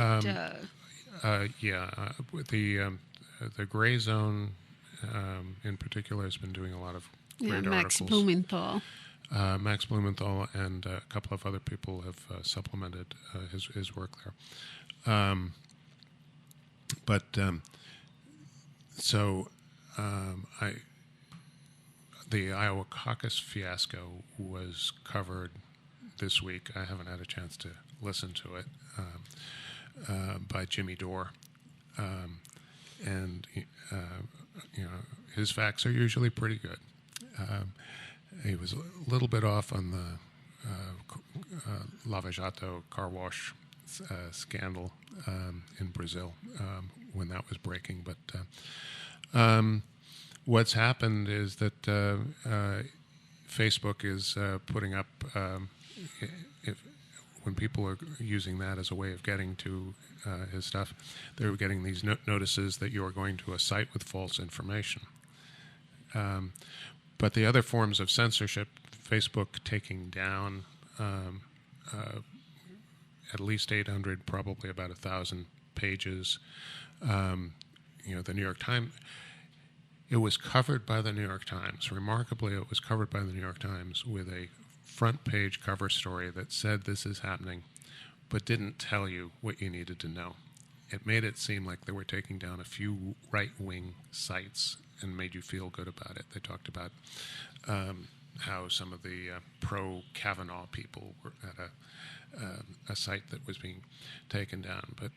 [SPEAKER 2] The Gray Zone, in particular, has been doing a lot of great
[SPEAKER 1] Max
[SPEAKER 2] articles.
[SPEAKER 1] Blumenthal.
[SPEAKER 2] Max Blumenthal and a couple of other people have supplemented his work there. The Iowa caucus fiasco was covered this week. I haven't had a chance to listen to it, by Jimmy Dore, and his facts are usually pretty good. He was a little bit off on the Lava Jato car wash scandal in Brazil when that was breaking. But what's happened is that Facebook is putting up, when people are using that as a way of getting to his stuff, they're getting these notices that you are going to a site with false information. But the other forms of censorship, Facebook taking down at least 800, probably about 1,000 pages. The New York Times, it was covered by the New York Times. Remarkably, it was covered by the New York Times with a front page cover story that said this is happening, but didn't tell you what you needed to know. It made it seem like they were taking down a few right-wing sites and made you feel good about it. They talked about how some of the pro-Kavanaugh people were at a site that was being taken down. But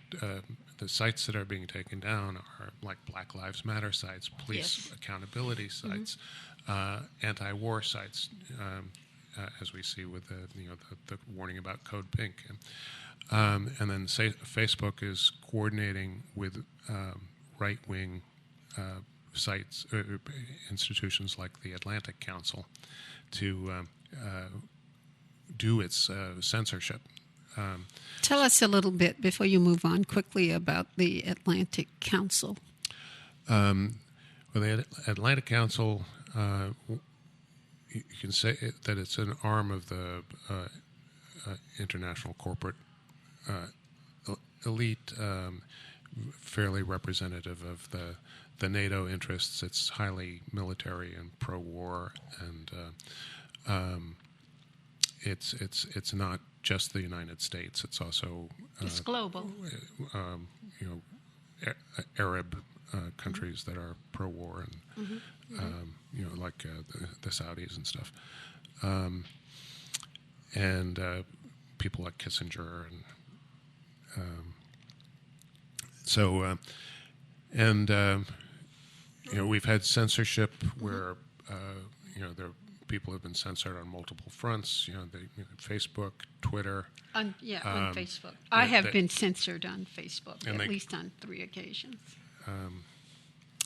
[SPEAKER 2] the sites that are being taken down are like Black Lives Matter sites, police accountability sites, anti-war sites, as we see with the warning about Code Pink. And then Facebook is coordinating with right-wing sites, institutions like the Atlantic Council, to do its censorship.
[SPEAKER 1] Tell us a little bit, before you move on quickly, about the Atlantic Council.
[SPEAKER 2] Well, the Atlantic Council, you can say that it's an arm of the international corporate elite, fairly representative of the NATO interests. It's highly military and pro-war, and it's not just the United States. It's also
[SPEAKER 1] It's global.
[SPEAKER 2] Arab countries that are pro-war, and like the Saudis and stuff, and people like Kissinger, and we've had censorship where there people have been censored on multiple fronts. Facebook, Twitter.
[SPEAKER 1] On Facebook. I have been censored on Facebook at least on 3 occasions.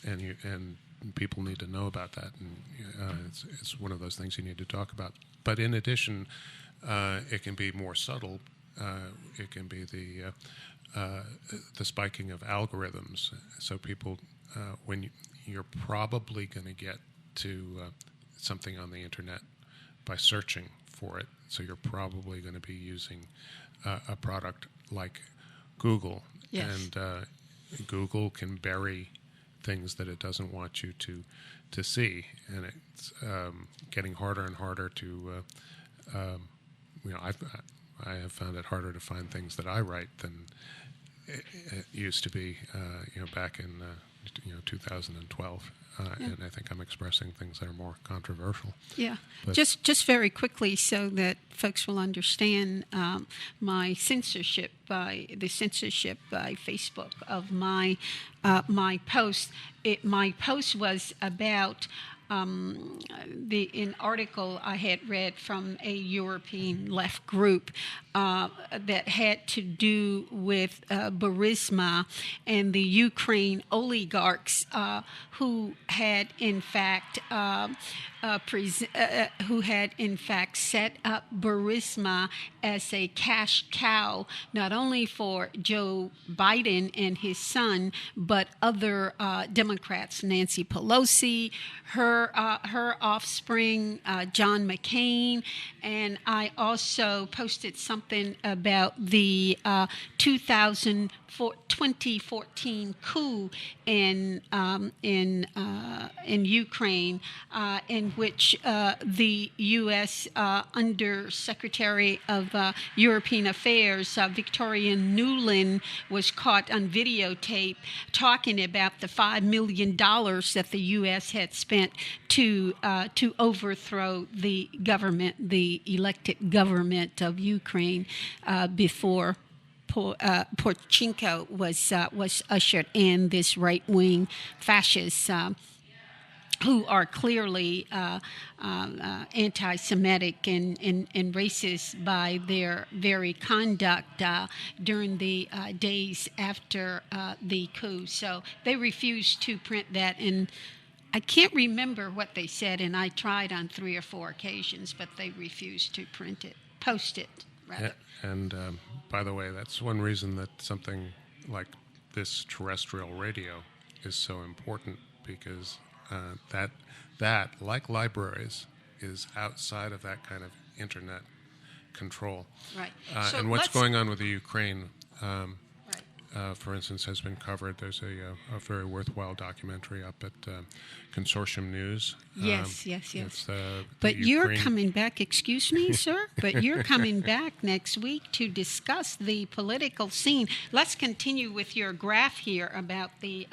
[SPEAKER 2] And people need to know about that, and it's one of those things you need to talk about. But in addition, it can be more subtle. It can be the spiking of algorithms. So people, when you're probably going to get to something on the internet by searching for it, so you're probably going to be using a product like Google,
[SPEAKER 1] yes.
[SPEAKER 2] And Google can bury things that it doesn't want you to see, and it's getting harder and harder to. I have found it harder to find things that I write than it used to be. Back in 2012, and I think I'm expressing things that are more controversial.
[SPEAKER 1] Yeah,
[SPEAKER 2] but
[SPEAKER 1] just very quickly so that folks will understand my censorship by Facebook of my my post. My post was about an article I had read from a European left group that had to do with Burisma and the Ukraine oligarchs who had in fact set up Burisma as a cash cow, not only for Joe Biden and his son, but other Democrats, Nancy Pelosi, her offspring, John McCain, and I also posted something about the 2014 coup in Ukraine, in which the U.S. Under Secretary of European Affairs, Victoria Nuland, was caught on videotape talking about the $5 million that the U.S. had spent to overthrow the government, the elected government of Ukraine, before Poroshenko was ushered in, this right-wing fascists who are clearly anti-Semitic and racist by their very conduct during the days after the coup. So they refused to print that, and I can't remember what they said, and I tried on 3 or 4 occasions, but they refused to post it, rather.
[SPEAKER 2] And by the way, that's one reason that something like this terrestrial radio is so important, because that, like libraries, is outside of that kind of internet control.
[SPEAKER 1] Right.
[SPEAKER 2] And what's going on with the Ukraine, for instance, has been covered. There's a very worthwhile documentary up at Consortium News.
[SPEAKER 1] Yes.
[SPEAKER 2] It's,
[SPEAKER 1] but you're coming back, excuse me, sir, but you're coming back next week to discuss the political scene. Let's continue with your graph here about the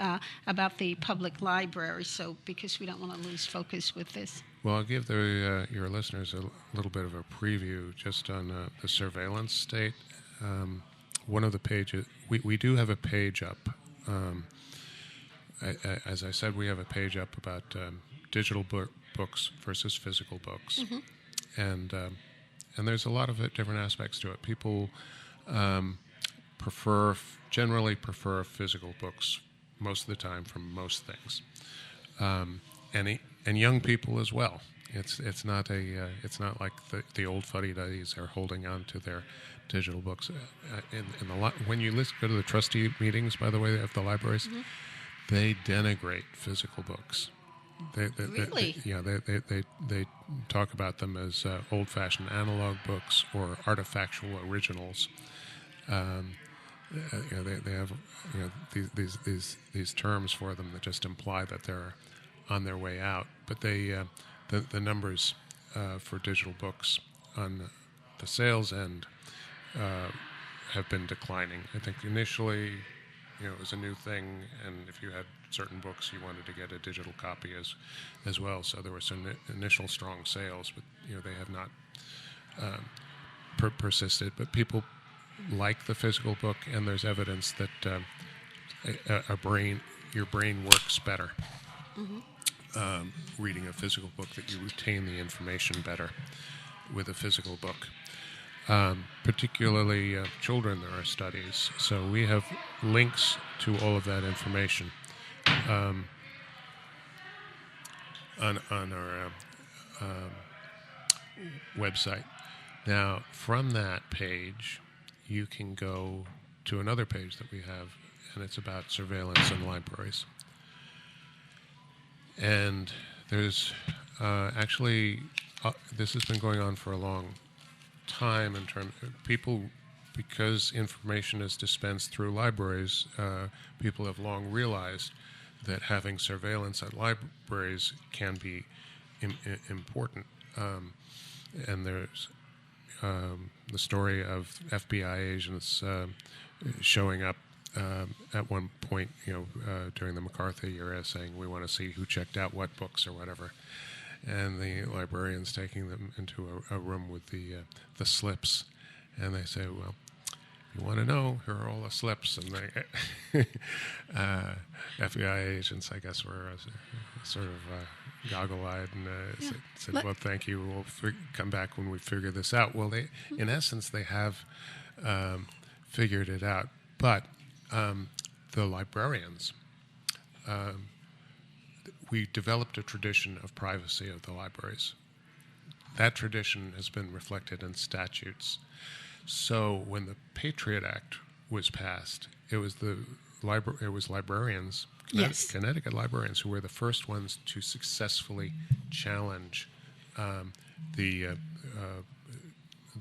[SPEAKER 1] public library, so because we don't want to lose focus with this.
[SPEAKER 2] Well, I'll give your listeners a little bit of a preview just on the surveillance state. One of the pages, we do have a page up. As I said, we have a page up about digital books versus physical books, and there's a lot of different aspects to it. People generally prefer physical books most of the time for most things, and young people as well. It's not like the old fuddy-duddies are holding on to their digital books. When you go to the trustee meetings, by the way, of the libraries, they denigrate physical books.
[SPEAKER 1] Really?
[SPEAKER 2] They talk about them as old-fashioned analog books or artifactual originals. They have these terms for them that just imply that they're on their way out. But the numbers for digital books on the sales end have been declining. I think initially, it was a new thing, and if you had certain books, you wanted to get a digital copy as well. So there were some initial strong sales, but they have not persisted. But people like the physical book, and there's evidence that your brain works better reading a physical book, that you retain the information better with a physical book. Particularly children, there are studies. So we have links to all of that information on our website. Now, from that page, you can go to another page that we have, and it's about surveillance in libraries. And there's actually, this has been going on for a long time in terms of people, because information is dispensed through libraries, people have long realized that having surveillance at libraries can be important. And there's the story of FBI agents showing up at one point, during the McCarthy era, saying, we want to see who checked out what books or whatever. And the librarians taking them into a room with the slips. And they say, well, you want to know, here are all the slips. And they, FBI agents, I guess, were sort of goggle-eyed and said, well, thank you. We'll come back when we figure this out. Well, in essence, they have figured it out. But the librarians, we developed a tradition of privacy of the libraries. That tradition has been reflected in statutes. So when the Patriot Act was passed, it was librarians,
[SPEAKER 1] Yes.
[SPEAKER 2] Connecticut librarians, who were the first ones to successfully challenge the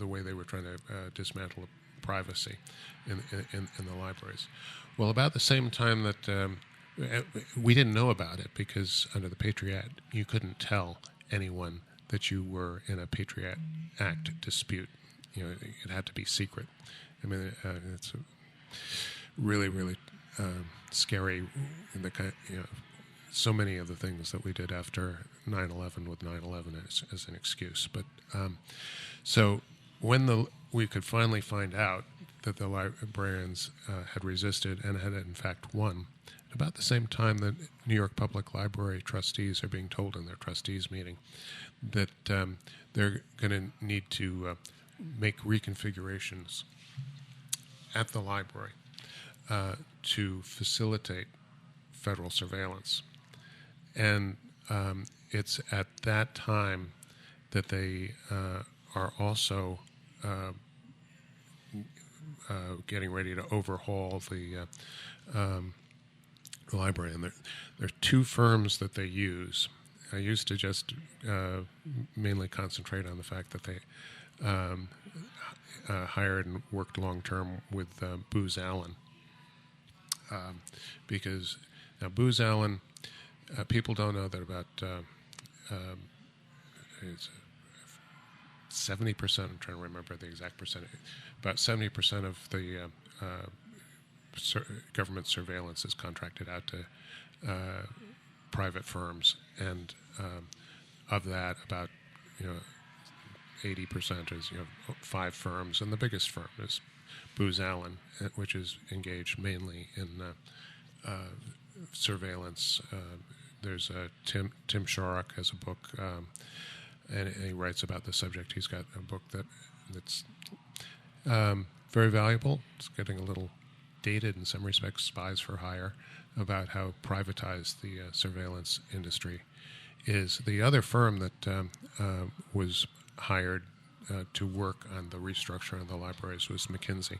[SPEAKER 2] way they were trying to dismantle privacy in the libraries. Well, about the same time that we didn't know about it, because under the Patriot Act, you couldn't tell anyone that you were in a Patriot Act dispute. It had to be secret. I mean, it's really, really scary. So many of the things that we did after 9/11 with 9/11 as an excuse. But so when we could finally find out that the librarians had resisted and had in fact won, about the same time that New York Public Library trustees are being told in their trustees meeting that they're going to need to make reconfigurations at the library to facilitate federal surveillance. And it's at that time that they are also getting ready to overhaul the library. And there are two firms that they use. I used to just mainly concentrate on the fact that they hired and worked long-term with Booz Allen. Because now Booz Allen, people don't know that about it's 70%, I'm trying to remember the exact percentage, about 70% of the government surveillance is contracted out to private firms, and of that, about 80% is 5 firms, and the biggest firm is Booz Allen, which is engaged mainly in surveillance. There's Tim Shorrock has a book, and he writes about the subject. He's got a book that's very valuable. It's getting a little dated in some respects, Spies for Hire, about how privatized the surveillance industry is. The other firm that was hired to work on the restructuring of the libraries was McKinsey,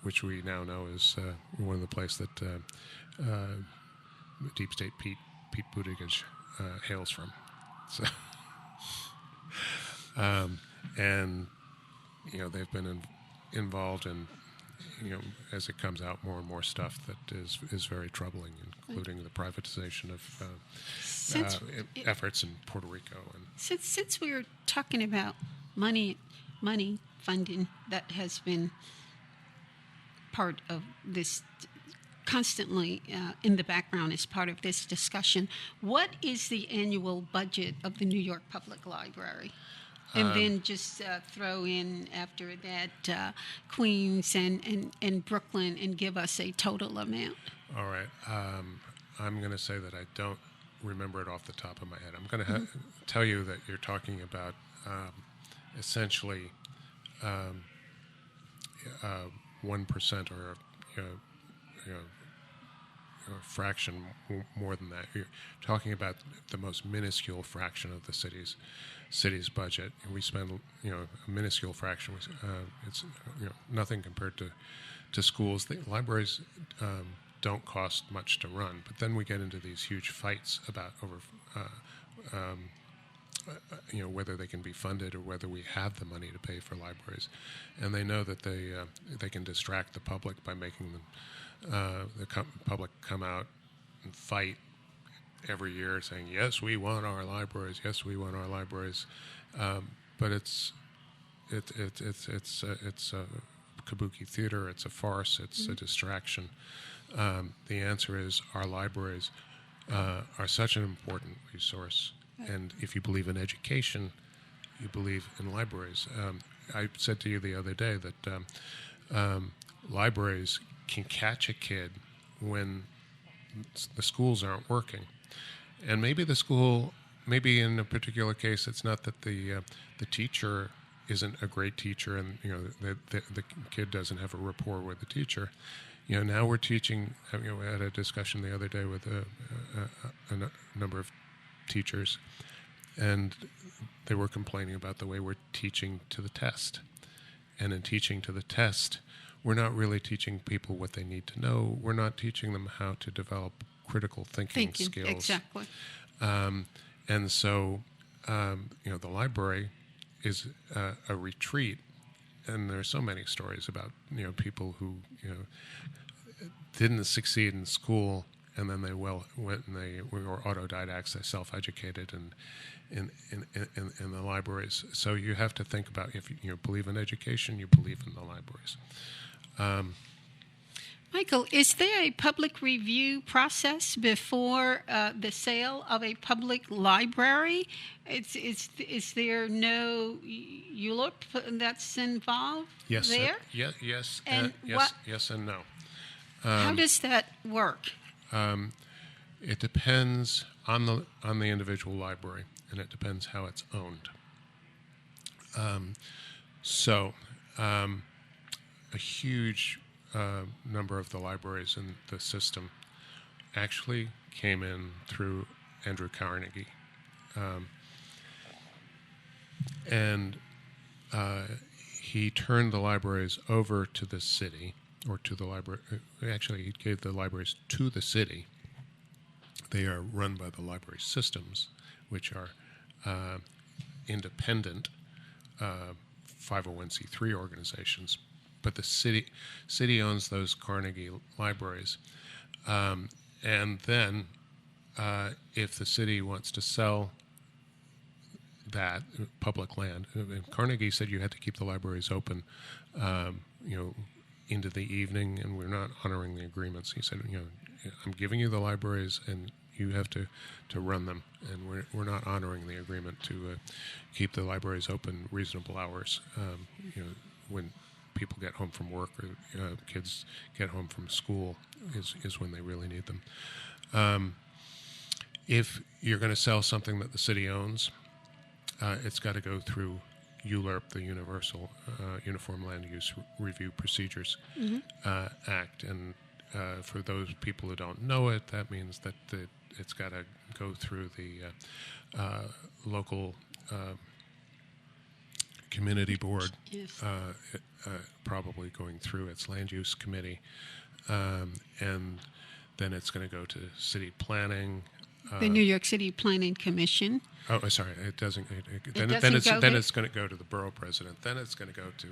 [SPEAKER 2] which we now know is one of the places that Deep State Pete Buttigieg hails from. So, and they've been involved in as it comes out, more and more stuff that is very troubling, including the privatization of efforts in Puerto Rico. And
[SPEAKER 1] since we were talking about money funding that has been part of this constantly in the background as part of this discussion, what is the annual budget of the New York Public Library? And then just throw in after that Queens and Brooklyn, and give us a total amount.
[SPEAKER 2] All right. I'm going to say that I don't remember it off the top of my head. I'm going to tell you that you're talking about essentially 1% or a fraction more than that. You're talking about the most minuscule fraction of the city's budget, and we spend a minuscule fraction. It's nothing compared to schools. The libraries don't cost much to run, but then we get into these huge fights about over whether they can be funded or whether we have the money to pay for libraries, and they know that they can distract the public by making them public come out and fight every year, saying yes, we want our libraries, yes, we want our libraries, but it's a kabuki theater, it's a farce, it's a distraction. The answer is our libraries are such an important resource. And if you believe in education, you believe in libraries. I said to you the other day that libraries can catch a kid when the schools aren't working. And maybe maybe in a particular case, it's not that the teacher isn't a great teacher and the kid doesn't have a rapport with the teacher. Now we're teaching. We had a discussion the other day with a number of teachers, and they were complaining about the way we're teaching to the test. And in teaching to the test, we're not really teaching people what they need to know. We're not teaching them how to develop critical thinking skills.
[SPEAKER 1] Exactly.
[SPEAKER 2] And so, the library is a retreat. And there are so many stories about people who didn't succeed in school, and then they went and they were autodidacts. They self-educated in the libraries. So you have to think about, if you believe in education, you believe in the libraries.
[SPEAKER 1] Michael, is there a public review process before the sale of a public library? Is there no ULURP that's involved there?
[SPEAKER 2] Yes,
[SPEAKER 1] and
[SPEAKER 2] yes and no.
[SPEAKER 1] How does that work?
[SPEAKER 2] It depends on the individual library, and it depends how it's owned. A huge number of the libraries in the system actually came in through Andrew Carnegie. And he turned the libraries over to the city, or to the library. Actually, he gave the libraries to the city. They are run by the library systems, which are independent 501c3 organizations. But the city owns those Carnegie libraries. And then if the city wants to sell that public land, and Carnegie said you had to keep the libraries open, into the evening, and we're not honoring the agreements. He said, I'm giving you the libraries, and you have to run them, and we're not honoring the agreement to keep the libraries open reasonable hours. When people get home from work or kids get home from school is when they really need them. If you're going to sell something that the city owns, it's got to go through ULURP, the Uniform Land Use Review Procedures Act. And for those people who don't know it, that means that it's got to go through the local community board,
[SPEAKER 1] Yes.
[SPEAKER 2] Probably going through its land use committee, and then it's going to go to city planning.
[SPEAKER 1] The New York City Planning Commission.
[SPEAKER 2] Oh, sorry, it doesn't. Then it's going to go to the borough president. Then it's going to go to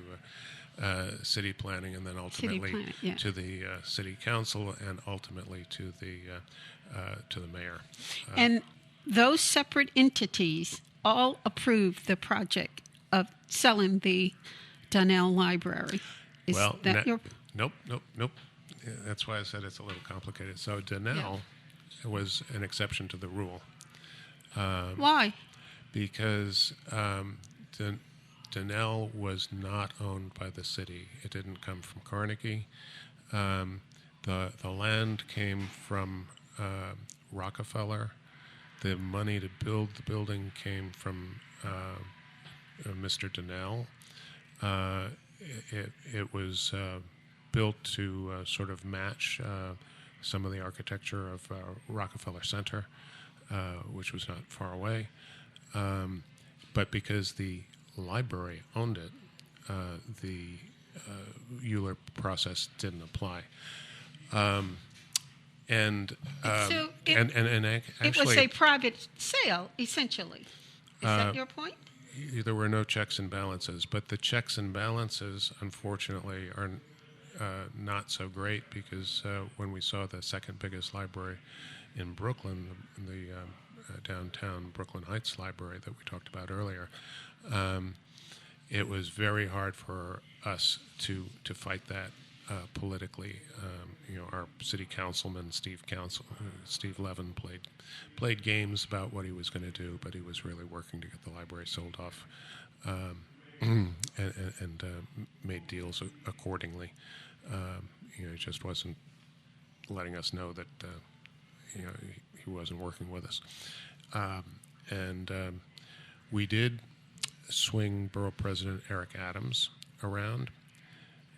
[SPEAKER 2] city planning, and then ultimately to the city council, and ultimately to the mayor.
[SPEAKER 1] And those separate entities all approved the project of selling the Donnell Library. Is that your...
[SPEAKER 2] Nope. Yeah, that's why I said it's a little complicated. So Donnell was an exception to the rule.
[SPEAKER 1] Why?
[SPEAKER 2] Because Donnell was not owned by the city. It didn't come from Carnegie. The land came from Rockefeller. The money to build the building came from Mr. Donnell. It was built to sort of match some of the architecture of Rockefeller Center, which was not far away. But because the library owned it, the Euler process didn't apply. And actually,
[SPEAKER 1] it was a private sale, essentially. Is that your point?
[SPEAKER 2] there were no checks and balances, but the checks and balances, unfortunately, are not so great because when we saw the second biggest library in Brooklyn, the downtown Brooklyn Heights Library that we talked about earlier, it was very hard for us to fight that politically. Our city councilman, Steve Levin, played games about what he was going to do, but he was really working to get the library sold off and made deals accordingly. He just wasn't letting us know that he wasn't working with us. We did swing Borough President Eric Adams around.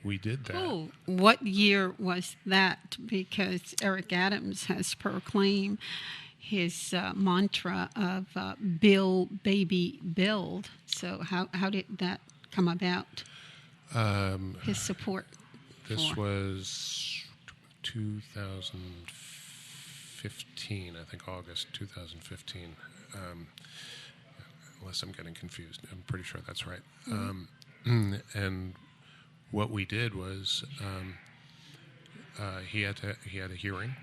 [SPEAKER 2] We did that.
[SPEAKER 1] Oh, what year was that? Because Eric Adams has proclaimed his mantra of "Build, baby, build." So how did that come about? His support.
[SPEAKER 2] This was 2015, I think August 2015. Unless I'm getting confused, I'm pretty sure that's right. Mm-hmm. And what we did was he had a hearing,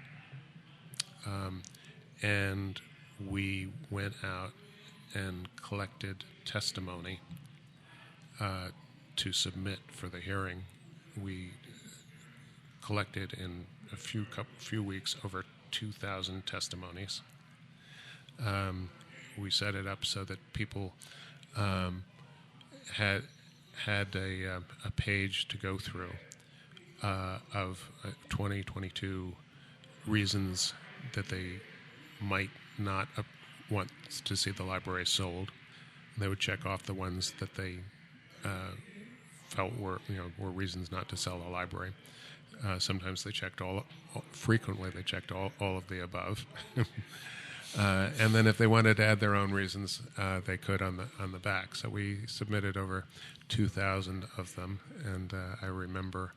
[SPEAKER 2] and we went out and collected testimony to submit for the hearing. We collected in a few weeks over 2,000 testimonies. We set it up so that people had a page to go through of 22 reasons that they might not want to see the library sold. They would check off the ones that they felt were reasons not to sell the library. Sometimes they checked frequently they checked all of the above. And then if they wanted to add their own reasons, they could on the back. So we submitted over 2,000 of them, and I remember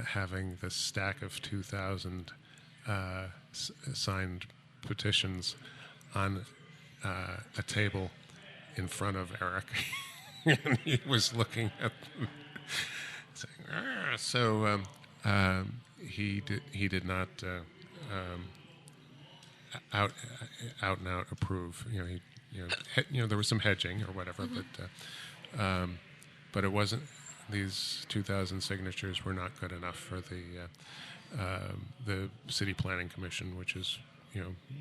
[SPEAKER 2] having this stack of 2,000 signed petitions on a table in front of Eric, and he was looking at them, saying, "Arr." So he did not. Out and out approve. There was some hedging or whatever, mm-hmm. But it wasn't. These 2,000 signatures were not good enough for the City Planning Commission, which is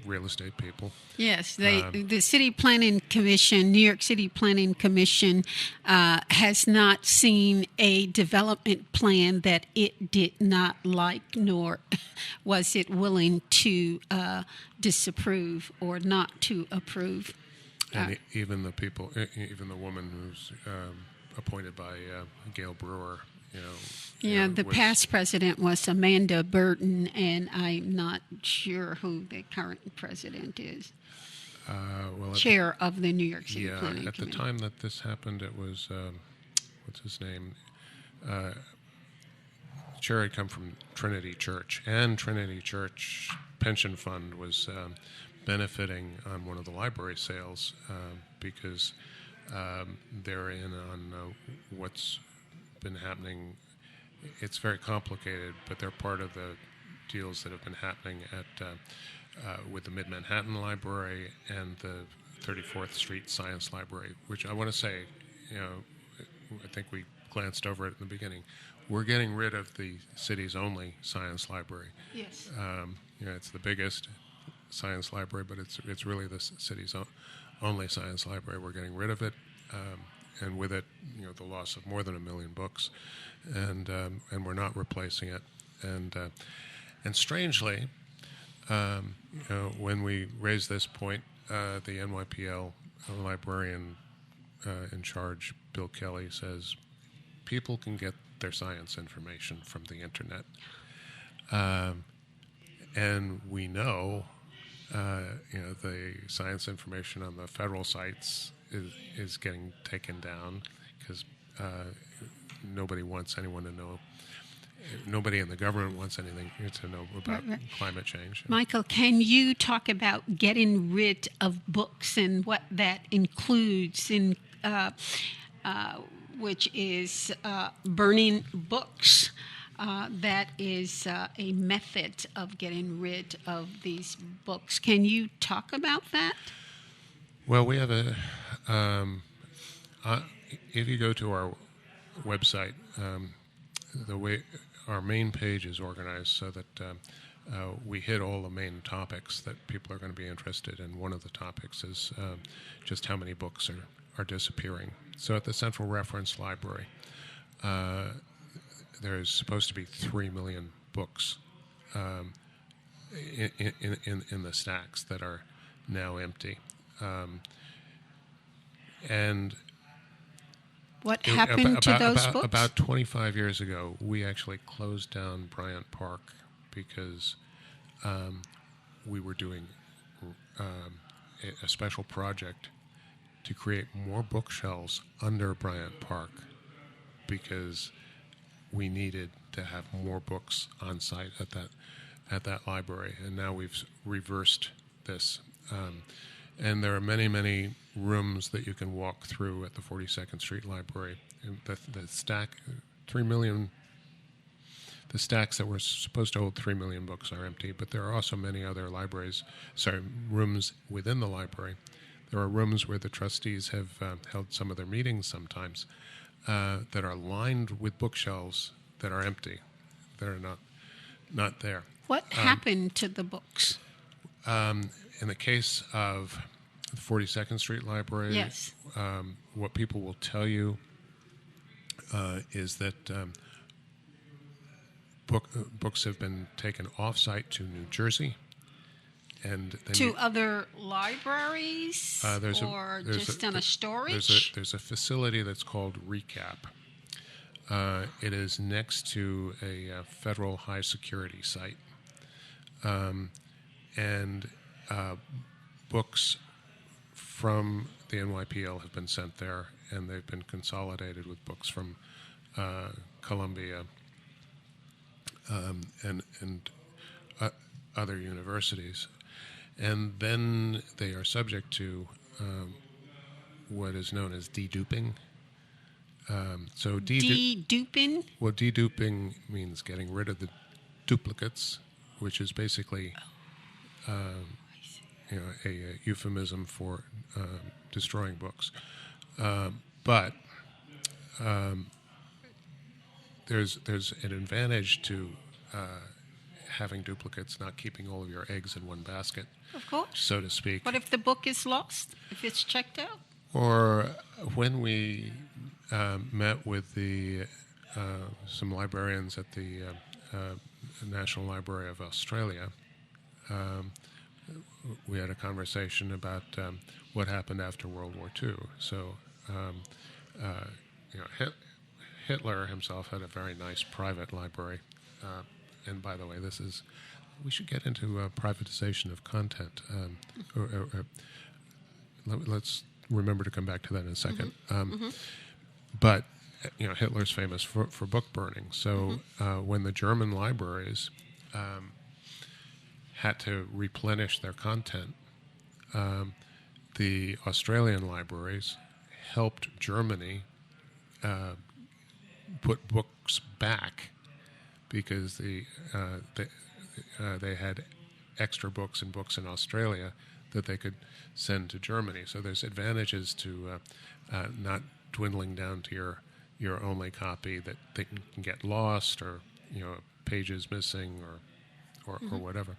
[SPEAKER 2] real estate people.
[SPEAKER 1] Yes, the City Planning Commission, New York City Planning Commission, has not seen a development plan that it did not like, nor was it willing to disapprove or not to approve.
[SPEAKER 2] And even the woman who's appointed by Gail Brewer.
[SPEAKER 1] The past president was Amanda Burton, and I'm not sure who the current president is. Chair of the New York City Planning Commission.
[SPEAKER 2] At the time that this happened, it was, what's his name? Chair had come from Trinity Church, and Trinity Church Pension Fund was benefiting on one of the library sales because they're in on what's been happening. It's very complicated, but they're part of the deals that have been happening with the Mid-Manhattan Library and the 34th Street Science Library, which I want to say, I think we glanced over it in the beginning. We're getting rid of the city's only science library.
[SPEAKER 1] Yes.
[SPEAKER 2] It's the biggest science library, but it's really the city's only science library. We're getting rid of it. And with it, the loss of more than 1 million books, and we're not replacing it. And strangely, when we raised this point, the NYPL librarian in charge, Bill Kelly, says people can get their science information from the internet. And we know, the science information on the federal sites is getting taken down because nobody wants anyone to know. Nobody in the government wants anything to know about climate change.
[SPEAKER 1] Michael, can you talk about getting rid of books and what that includes, which is burning books? That is a method of getting rid of these books. Can you talk about that?
[SPEAKER 2] Well, we have if you go to our website, the way our main page is organized so that we hit all the main topics that people are going to be interested in. One of the topics is just how many books are disappearing. So at the Central Reference Library, there's supposed to be 3 million books in the stacks that are now empty. And
[SPEAKER 1] what happened to those books?
[SPEAKER 2] About 25 years ago, we actually closed down Bryant Park because we were doing a special project to create more bookshelves under Bryant Park because we needed to have more books on site at that library, and now we've reversed this. And there are many, many rooms that you can walk through at the 42nd Street Library. And the stack, 3 million, the stacks that were supposed to hold 3 million books are empty, but there are also many other rooms within the library. There are rooms where the trustees have held some of their meetings sometimes that are lined with bookshelves that are empty, that are not there.
[SPEAKER 1] What happened to the books?
[SPEAKER 2] In the case of the 42nd Street Library,
[SPEAKER 1] yes.
[SPEAKER 2] What people will tell you is that books have been taken off-site to New Jersey. And
[SPEAKER 1] to other libraries or just in a storage?
[SPEAKER 2] There's a facility that's called ReCap. It is next to a federal high security site. And books from the NYPL have been sent there, and they've been consolidated with books from Columbia and other universities. And then they are subject to what is known as deduping.
[SPEAKER 1] Deduping?
[SPEAKER 2] Well, deduping means getting rid of the duplicates, which is basically a euphemism for destroying books. But there's an advantage to having duplicates, not keeping all of your eggs in one basket,
[SPEAKER 1] of course,
[SPEAKER 2] so to speak.
[SPEAKER 1] What if the book is lost? If it's checked out?
[SPEAKER 2] Or when we met with some librarians at the National Library of Australia, we had a conversation about what happened after World War II. So, Hitler himself had a very nice private library. And by the way, we should get into privatization of content. Let's remember to come back to that in a second. But Hitler's famous for book burning. So when the German libraries had to replenish their content, the Australian libraries helped Germany put books back because they had extra books and books in Australia that they could send to Germany. So there's advantages to not dwindling down to your only copy that they can get lost or pages missing or whatever.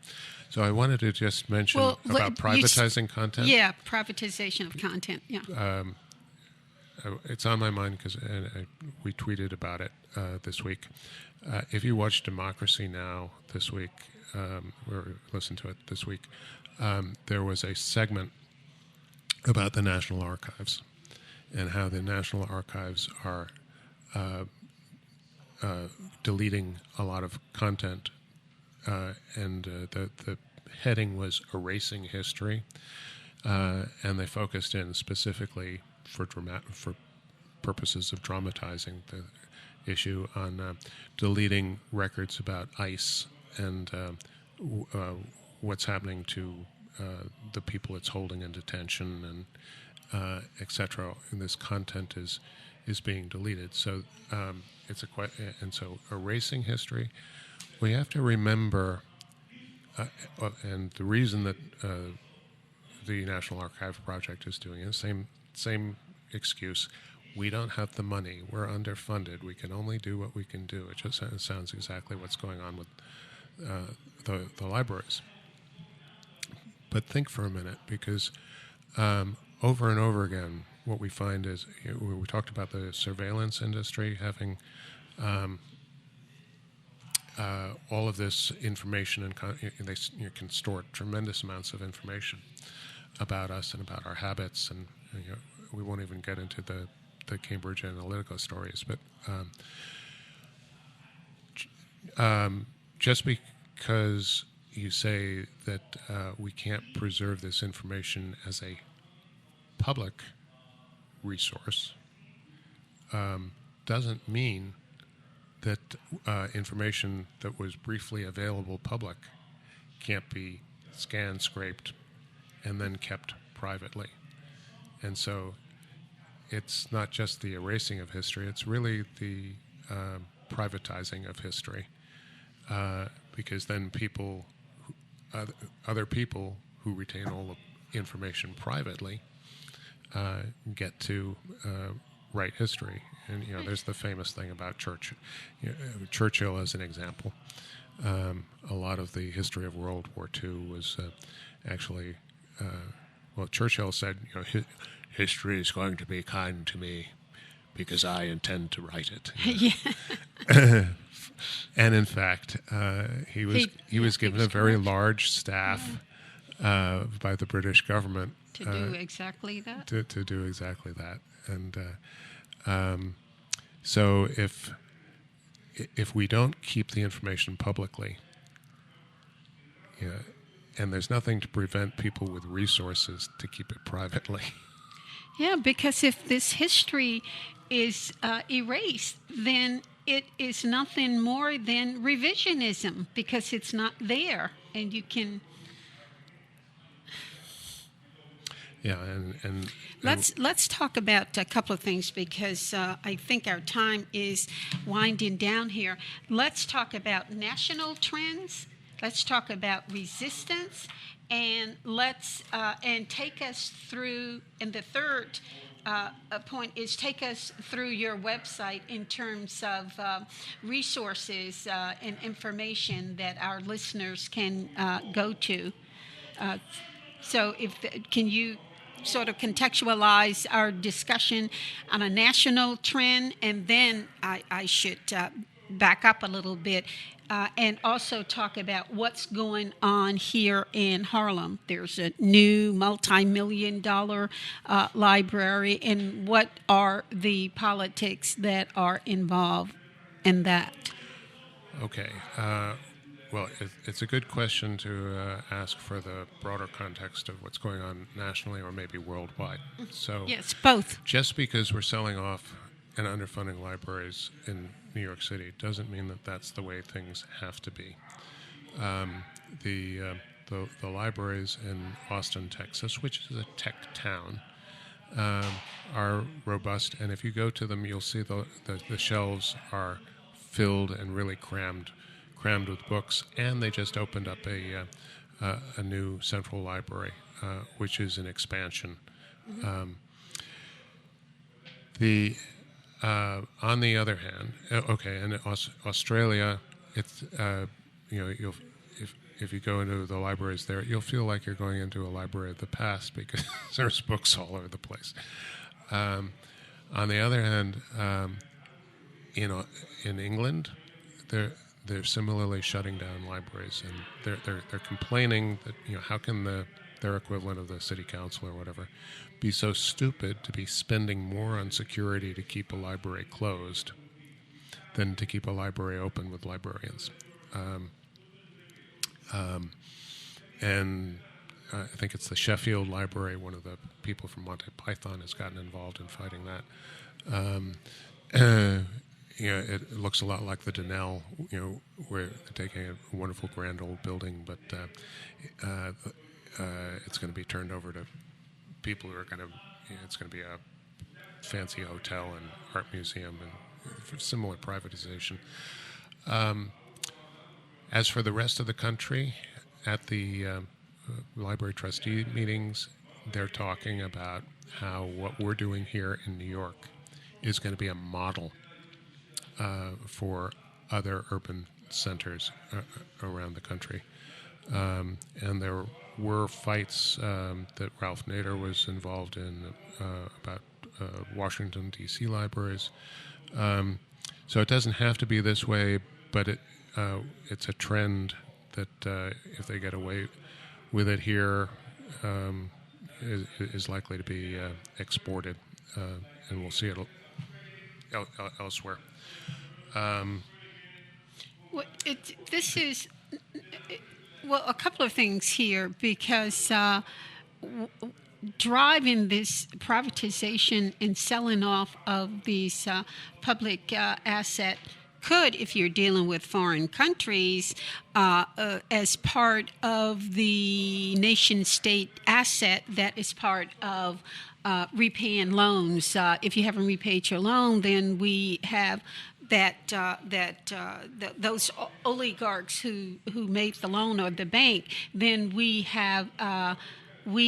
[SPEAKER 2] So I wanted to just mention about privatizing content.
[SPEAKER 1] Yeah, privatization of content. Yeah.
[SPEAKER 2] It's on my mind because we tweeted about it this week. If you watch Democracy Now! This week, or listened to it this week, there was a segment about the National Archives and how the National Archives are deleting a lot of content, and the heading was Erasing History, and they focused in specifically for purposes of dramatizing the issue on deleting records about ICE and what's happening to the people it's holding in detention and etc. And this content is being deleted. So and so erasing history. We have to remember, and the reason that the National Archive Project is doing it, same excuse. We don't have the money. We're underfunded. We can only do what we can do. It just sounds exactly what's going on with the libraries. But think for a minute, because over and over again, what we find is, we talked about the surveillance industry having all of this information, and they can store tremendous amounts of information about us and about our habits, and we won't even get into the Cambridge Analytica stories, but just because you say that we can't preserve this information as a public resource doesn't mean that information that was briefly available public can't be scanned, scraped, and then kept privately. And so it's not just the erasing of history, it's really the privatizing of history, because then other people who retain all the information privately get to write history. And there's the famous thing about Churchill as an example. A lot of the history of World War II was actually, Churchill said, history is going to be kind to me because I intend to write it.
[SPEAKER 1] Yeah.
[SPEAKER 2] And in fact, he was given a very large staff by the British government
[SPEAKER 1] to do exactly that.
[SPEAKER 2] To do exactly that, and so if we don't keep the information publicly, and there's nothing to prevent people with resources to keep it privately.
[SPEAKER 1] Yeah, because if this history is erased, then it is nothing more than revisionism, because it's not there, and you can.
[SPEAKER 2] Yeah, and
[SPEAKER 1] let's talk about a couple of things, because I think our time is winding down here. Let's talk about national trends. Let's talk about resistance, and let's and take us through. And the third point is take us through your website in terms of resources and information that our listeners can go to. So, can you sort of contextualize our discussion on a national trend, and then I should back up a little bit and also talk about what's going on here in Harlem. There's a new multi-million-dollar library, and what are the politics that are involved in that?
[SPEAKER 2] Okay. Well, it's a good question to ask for the broader context of what's going on nationally or maybe worldwide. So
[SPEAKER 1] yes, both.
[SPEAKER 2] Just because we're selling off and underfunding libraries in New York City doesn't mean that that's the way things have to be. The libraries in Austin, Texas, which is a tech town, are robust, and if you go to them, you'll see the shelves are filled and really crammed with books, and they just opened up a new central library, which is an expansion. On the other hand, in Australia, it's if you go into the libraries there, you'll feel like you're going into a library of the past because there's books all over the place. On the other hand, in England, they're similarly shutting down libraries, and they're complaining that, how can their equivalent of the city council or whatever be so stupid to be spending more on security to keep a library closed than to keep a library open with librarians. And I think it's the Sheffield Library. One of the people from Monty Python has gotten involved in fighting that. It looks a lot like the Donnell, where they're taking a wonderful grand old building, but it's going to be turned over to people who are going to, it's going to be a fancy hotel and art museum and similar privatization. As for the rest of the country, at the library trustee meetings, they're talking about how what we're doing here in New York is going to be a model for other urban centers around the country. And there were fights that Ralph Nader was involved in about Washington, D.C. libraries. So it doesn't have to be this way, but it's a trend that if they get away with it here, is likely to be exported, and we'll see it elsewhere.
[SPEAKER 1] This is, well, a couple of things here, because driving this privatization and selling off of these public asset could, if you're dealing with foreign countries, as part of the nation-state asset that is part of repaying loans. If you haven't repaid your loan, then we have those oligarchs who made the loan, or the bank. Then we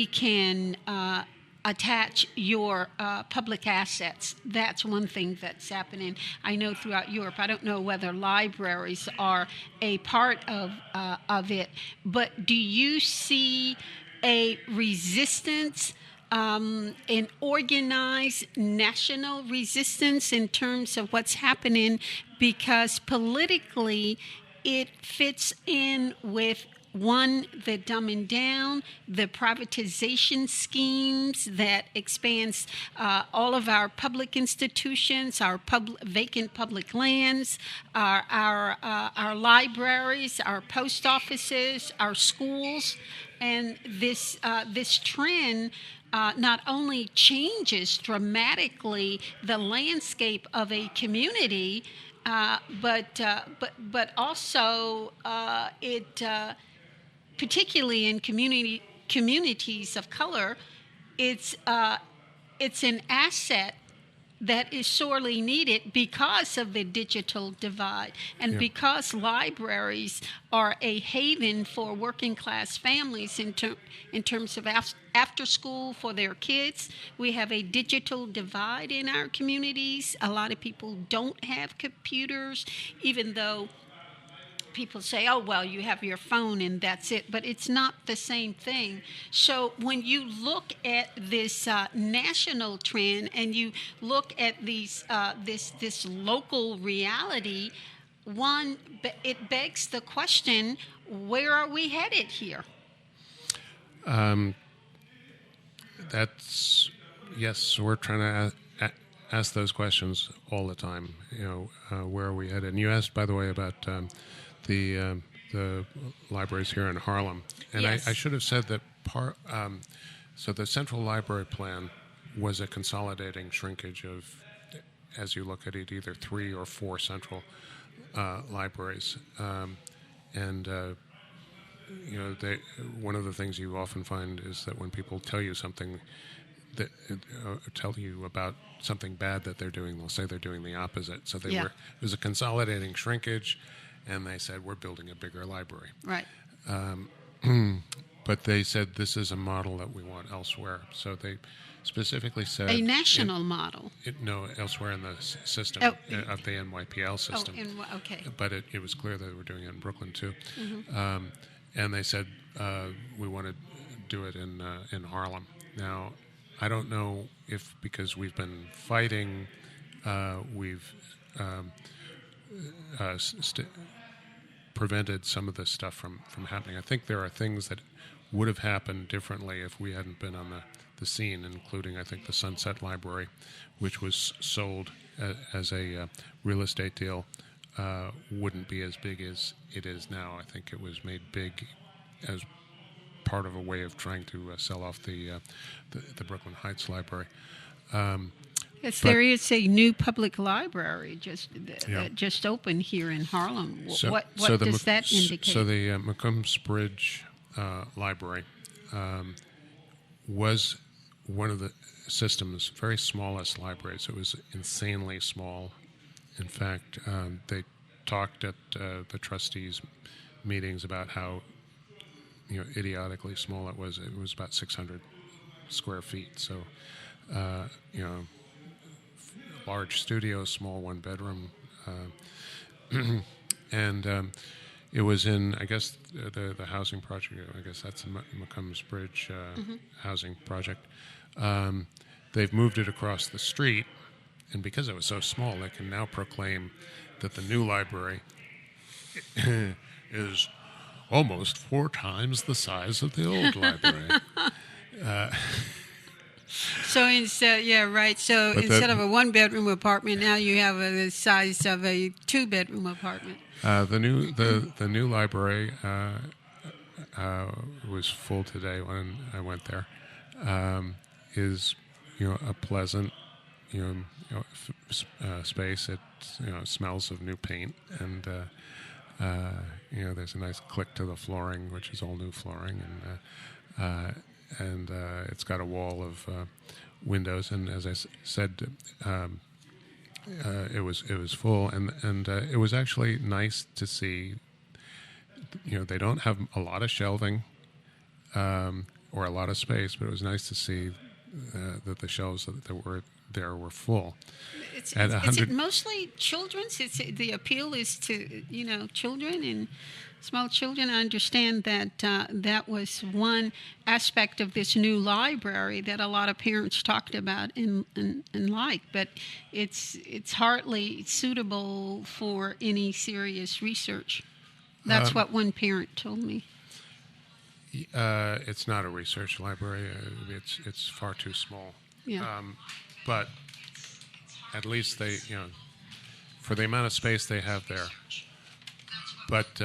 [SPEAKER 1] can attach your public assets. That's one thing that's happening. I know throughout Europe. I don't know whether libraries are a part of it, but do you see a resistance, an organized national resistance in terms of what's happening? Because politically, it fits in with, one, the dumbing down, the privatization schemes that expands all of our public institutions, our vacant public lands, our libraries, our post offices, our schools, and this trend not only changes dramatically the landscape of a community, but also it. Particularly in communities of color, it's an asset that is sorely needed because of the digital divide, and because libraries are a haven for working class families in terms of after school for their kids. We have a digital divide in our communities. A lot of people don't have computers, even though people say, oh, well, you have your phone and that's it. But it's not the same thing. So when you look at this national trend and you look at these this local reality, it begs the question, where are we headed here?
[SPEAKER 2] Yes, we're trying to ask those questions all the time. Where are we headed? And you asked, by the way, about the libraries here in Harlem, and yes. I should have said that so the Central Library Plan was a consolidating shrinkage of, as you look at it, either 3 or 4 central libraries, and one of the things you often find is that when people tell you something, that tell you about something bad that they're doing, they'll say they're doing the opposite. So it was a consolidating shrinkage. And they said, we're building a bigger library.
[SPEAKER 1] Right.
[SPEAKER 2] But they said, this is a model that we want elsewhere. So they specifically said...
[SPEAKER 1] A national model?
[SPEAKER 2] No, elsewhere in the system of the NYPL system.
[SPEAKER 1] Oh, okay.
[SPEAKER 2] But it was clear that they were doing it in Brooklyn, too.
[SPEAKER 1] Mm-hmm.
[SPEAKER 2] And they said, we want to do it in Harlem. Now, I don't know if, because we've been fighting, prevented some of this stuff from happening. I think there are things that would have happened differently if we hadn't been on the scene, including, I think, the Sunset Library, which was sold as a real estate deal, wouldn't be as big as it is now. I think it was made big as part of a way of trying to sell off the Brooklyn Heights Library.
[SPEAKER 1] Yes, there is a new public library that just opened here in Harlem. What does that indicate?
[SPEAKER 2] So the McCombs Bridge Library was one of the system's very smallest libraries. It was insanely small. In fact, they talked at the trustees' meetings about how idiotically small it was. It was about 600 square feet. So, large studio, small one bedroom, and it was in, I guess, the housing project. I guess that's the McCombs Bridge housing project. They've moved it across the street, and because it was so small, they can now proclaim that the new library is almost 4 times the size of the old library.
[SPEAKER 1] So instead, So instead of a 1-bedroom apartment, now you have the size of a 2-bedroom apartment.
[SPEAKER 2] The new library was full today when I went there. Is a pleasant space. It smells of new paint, and there's a nice click to the flooring, which is all new flooring, and it's got a wall of windows. And as I said, it was full, and it was actually nice to see. They don't have a lot of shelving or a lot of space, but it was nice to see that the shelves that were there were full.
[SPEAKER 1] Is it mostly children's? The appeal is to children and small children. I understand that that was one aspect of this new library that a lot of parents talked about and liked, but it's hardly suitable for any serious research. That's what one parent told me.
[SPEAKER 2] It's not a research library. It's far too small.
[SPEAKER 1] Yeah.
[SPEAKER 2] But at least they, for the amount of space they have there. But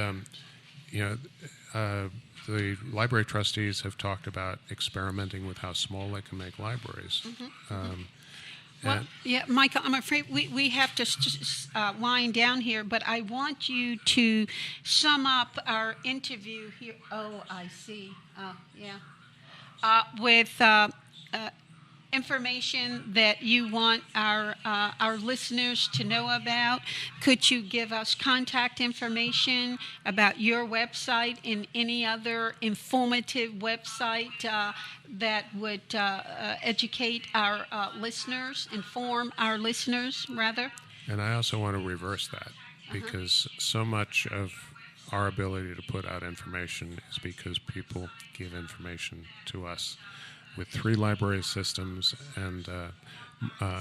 [SPEAKER 2] the library trustees have talked about experimenting with how small they can make libraries.
[SPEAKER 1] Michael, I'm afraid we have to wind down here, but I want you to sum up our interview here. Oh, I see. Oh, yeah. With information that you want our listeners to know about. Could you give us contact information about your website and any other informative website that would educate our listeners, inform our listeners, rather?
[SPEAKER 2] And I also want to reverse that, because so much of our ability to put out information is because people give information to us. With 3 library systems and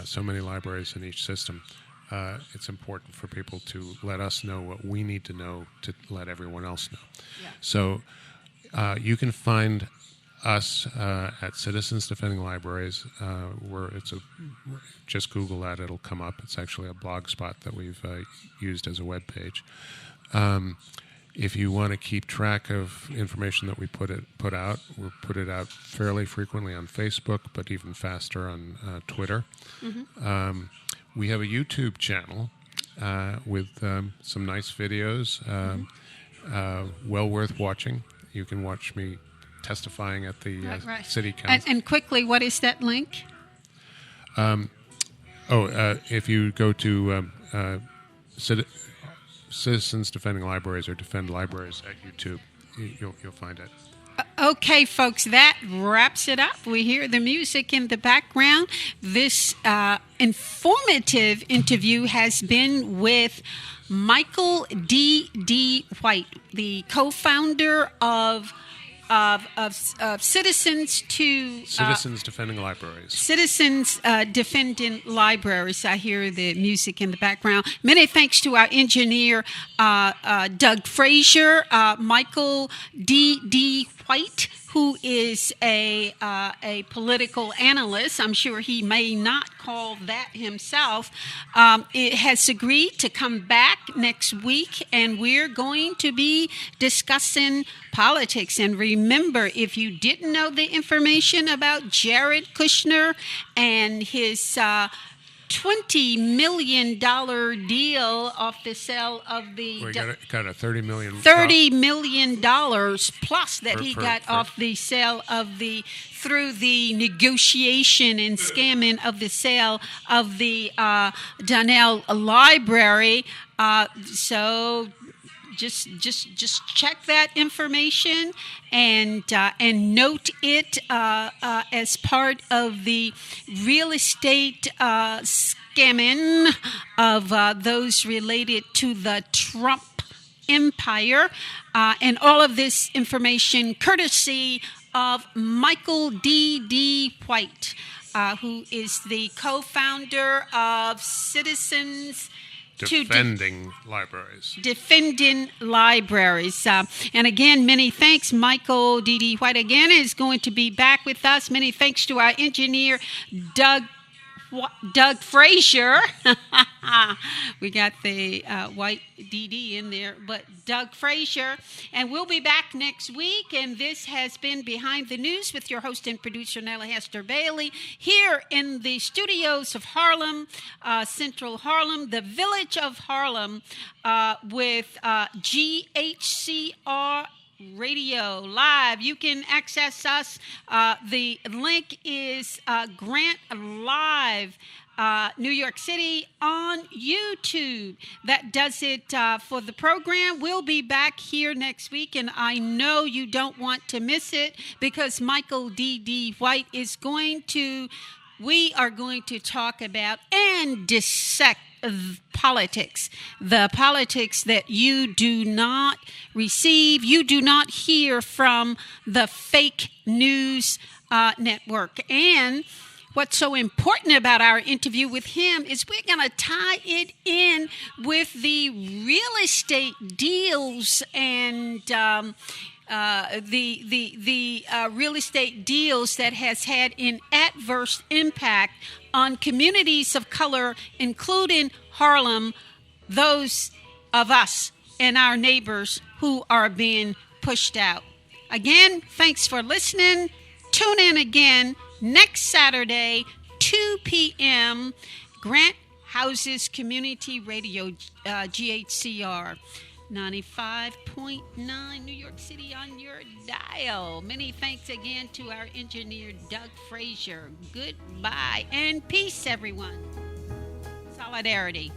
[SPEAKER 2] so many libraries in each system, it's important for people to let us know what we need to know to let everyone else know.
[SPEAKER 1] Yeah.
[SPEAKER 2] So you can find us at Citizens Defending Libraries, where just Google that, it'll come up. It's actually a blog spot that we've used as a web page. If you want to keep track of information that we put out, we'll put it out fairly frequently on Facebook, but even faster on Twitter. Mm-hmm. We have a YouTube channel with some nice videos, well worth watching. You can watch me testifying at the City Council.
[SPEAKER 1] And quickly, what is that link?
[SPEAKER 2] If you go to Citizens Defending Libraries or Defend Libraries at YouTube, you'll find it.
[SPEAKER 1] Okay, folks, that wraps it up. We hear the music in the background. This informative interview has been with Michael D. White, the co-founder of of citizens to
[SPEAKER 2] Citizens Defending Libraries.
[SPEAKER 1] Citizens Defending Libraries. I hear the music in the background. Many thanks to our engineer, Doug Frazier, Michael D. White, who is a political analyst. I'm sure he may not call that himself. It has agreed to come back next week, and we're going to be discussing politics. And remember, if you didn't know the information about Jared Kushner and his $20 million deal off the sale of the...
[SPEAKER 2] We got a $30 million...
[SPEAKER 1] $30 million plus that he got off the sale of the... through the negotiation and scamming of the sale of the Donnell Library. So... Just check that information and note it as part of the real estate scamming of those related to the Trump empire, and all of this information courtesy of Michael D. White, who is the co-founder of Citizens
[SPEAKER 2] Defending Libraries.
[SPEAKER 1] Defending Libraries. And again, many thanks. Michael D. White again is going to be back with us. Many thanks to our engineer, Doug Frazier. We got the White DD in there, but Doug Frazier. And we'll be back next week. And this has been Behind the News with your host and producer, Nella Hester Bailey, here in the studios of Harlem, Central Harlem, the village of Harlem, with GHCR Radio Live. You can access us. The link is Grant Live, New York City on YouTube. That does it for the program. We'll be back here next week, and I know you don't want to miss it because Michael D. White is we are going to talk about and dissect politics, the politics that you do not receive, you do not hear from the fake news network. And what's so important about our interview with him is we're going to tie it in with the real estate deals and the real estate deals that has had an adverse impact on communities of color, including Harlem, those of us and our neighbors who are being pushed out. Again, thanks for listening. Tune in again next Saturday, 2 p.m., Grant Houses Community Radio, GHCR. 95.9 New York City on your dial. Many thanks again to our engineer, Doug Frazier. Goodbye and peace, everyone. Solidarity.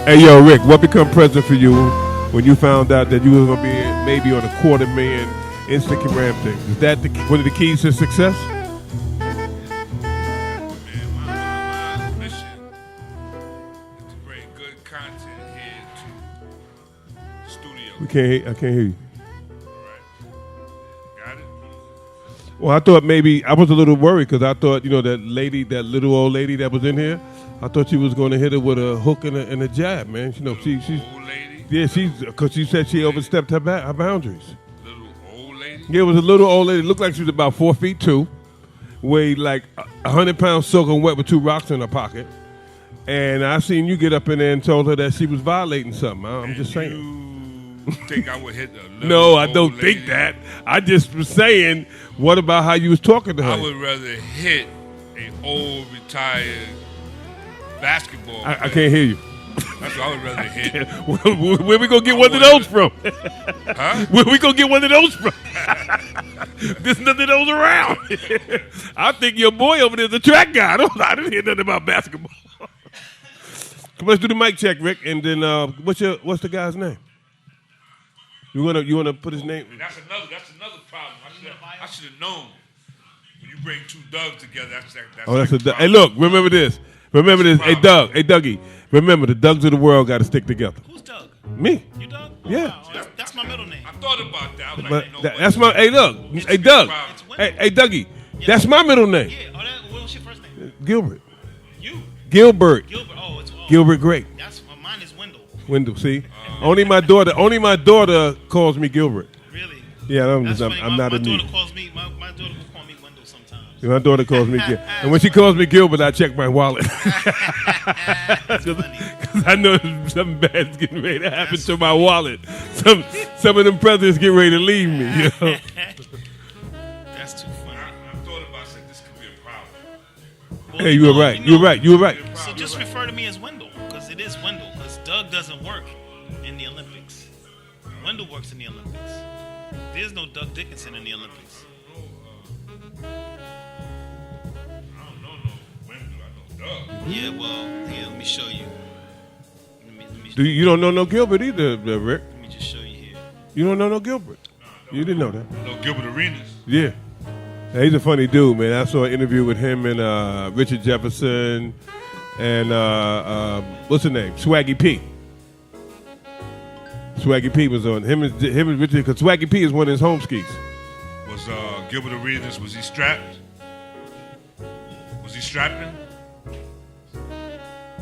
[SPEAKER 3] Hey, yo, Rick, what become present for you when you found out that you were going to be maybe on a $250,000 Instagram thing? Is that one of the keys to success?
[SPEAKER 4] Man, my mission is to bring good content here to the studio.
[SPEAKER 3] I can't hear you.
[SPEAKER 4] All right. Got it?
[SPEAKER 3] Well, I thought maybe I was a little worried because I thought, that lady, that little old lady that was in here, I thought she was going to hit her with a hook and a jab, man. She's
[SPEAKER 4] Old lady?
[SPEAKER 3] yeah, because she said she overstepped her boundaries.
[SPEAKER 4] Little old lady?
[SPEAKER 3] Yeah, it was a little old lady. Looked like she was about 4'2", weighed like 100 pounds soaking wet with 2 rocks in her pocket. And I seen you get up in there and told her that she was violating something. I'm just saying.
[SPEAKER 4] You think I would hit a little
[SPEAKER 3] No, I
[SPEAKER 4] old
[SPEAKER 3] don't
[SPEAKER 4] lady?
[SPEAKER 3] think that. I just was saying, what about how you was talking to her?
[SPEAKER 4] I would rather hit a old retired basketball player.
[SPEAKER 3] I can't hear you.
[SPEAKER 4] That's what I would rather hit.
[SPEAKER 3] Where we gonna get one of those from?
[SPEAKER 4] Huh?
[SPEAKER 3] Where we gonna get one of those from? There's none of those around. I think your boy over there's a track guy. I didn't hear nothing about basketball. Come, let's do the mic check, Rick. And then what's the guy's name? You wanna put his name?
[SPEAKER 4] That's another problem. I should have known. When you bring two Dougs together, that's
[SPEAKER 3] That's
[SPEAKER 4] like
[SPEAKER 3] a. Hey, look, remember this. Hey, Doug. Hey, Dougie. Remember, the Dougs of the world got to stick together.
[SPEAKER 5] Who's Doug?
[SPEAKER 3] Me.
[SPEAKER 5] You Doug?
[SPEAKER 3] Yeah.
[SPEAKER 5] Wow, that's my middle name.
[SPEAKER 4] I thought about that. I was
[SPEAKER 3] But
[SPEAKER 4] like, you know what?
[SPEAKER 3] that's my. Hey, look. Hey, Doug. Hey, Dougie. That's my middle name.
[SPEAKER 5] Yeah. What was your first name?
[SPEAKER 3] Gilbert.
[SPEAKER 5] You.
[SPEAKER 3] Gilbert.
[SPEAKER 5] Gilbert. Oh, it's
[SPEAKER 3] Gilbert Great.
[SPEAKER 5] That's mine is Wendell.
[SPEAKER 3] Wendell. See, only my daughter calls me Gilbert.
[SPEAKER 5] Really?
[SPEAKER 3] Yeah, I'm
[SPEAKER 5] That's funny.
[SPEAKER 3] not
[SPEAKER 5] my
[SPEAKER 3] a
[SPEAKER 5] daughter
[SPEAKER 3] need.
[SPEAKER 5] calls me. My daughter will call me Wendell sometimes.
[SPEAKER 3] My daughter calls me Gilbert, and when she calls me Gilbert, I check my wallet
[SPEAKER 5] That's funny.
[SPEAKER 3] because I know something bad's getting ready to happen to my wallet. Some of them presidents get ready to leave me. You know?
[SPEAKER 5] That's too funny.
[SPEAKER 4] I thought about saying this could be a problem.
[SPEAKER 5] Well,
[SPEAKER 3] Hey, you were right. You were right.
[SPEAKER 5] So just refer to me as Wendell, because it is Wendell. Because Doug doesn't work in the Olympics. Wendell works in the Olympics. There's no Doug Dickinson in the Olympics.
[SPEAKER 4] I don't know no Wendell. I know Doug.
[SPEAKER 5] Yeah, well, here, let me show you.
[SPEAKER 3] You don't know no Gilbert either, Rick.
[SPEAKER 5] Let me just show you here.
[SPEAKER 3] You don't know no Gilbert. You didn't know that.
[SPEAKER 4] I know Gilbert Arenas.
[SPEAKER 3] Yeah. Yeah, he's a funny dude, man. I saw an interview with him and Richard Jefferson and what's his name? Swaggy P. Swaggy P was on him and Richard, because Swaggy P is one of his home skis.
[SPEAKER 4] Was Gilbert Arenas, was he strapped? Was he strapping?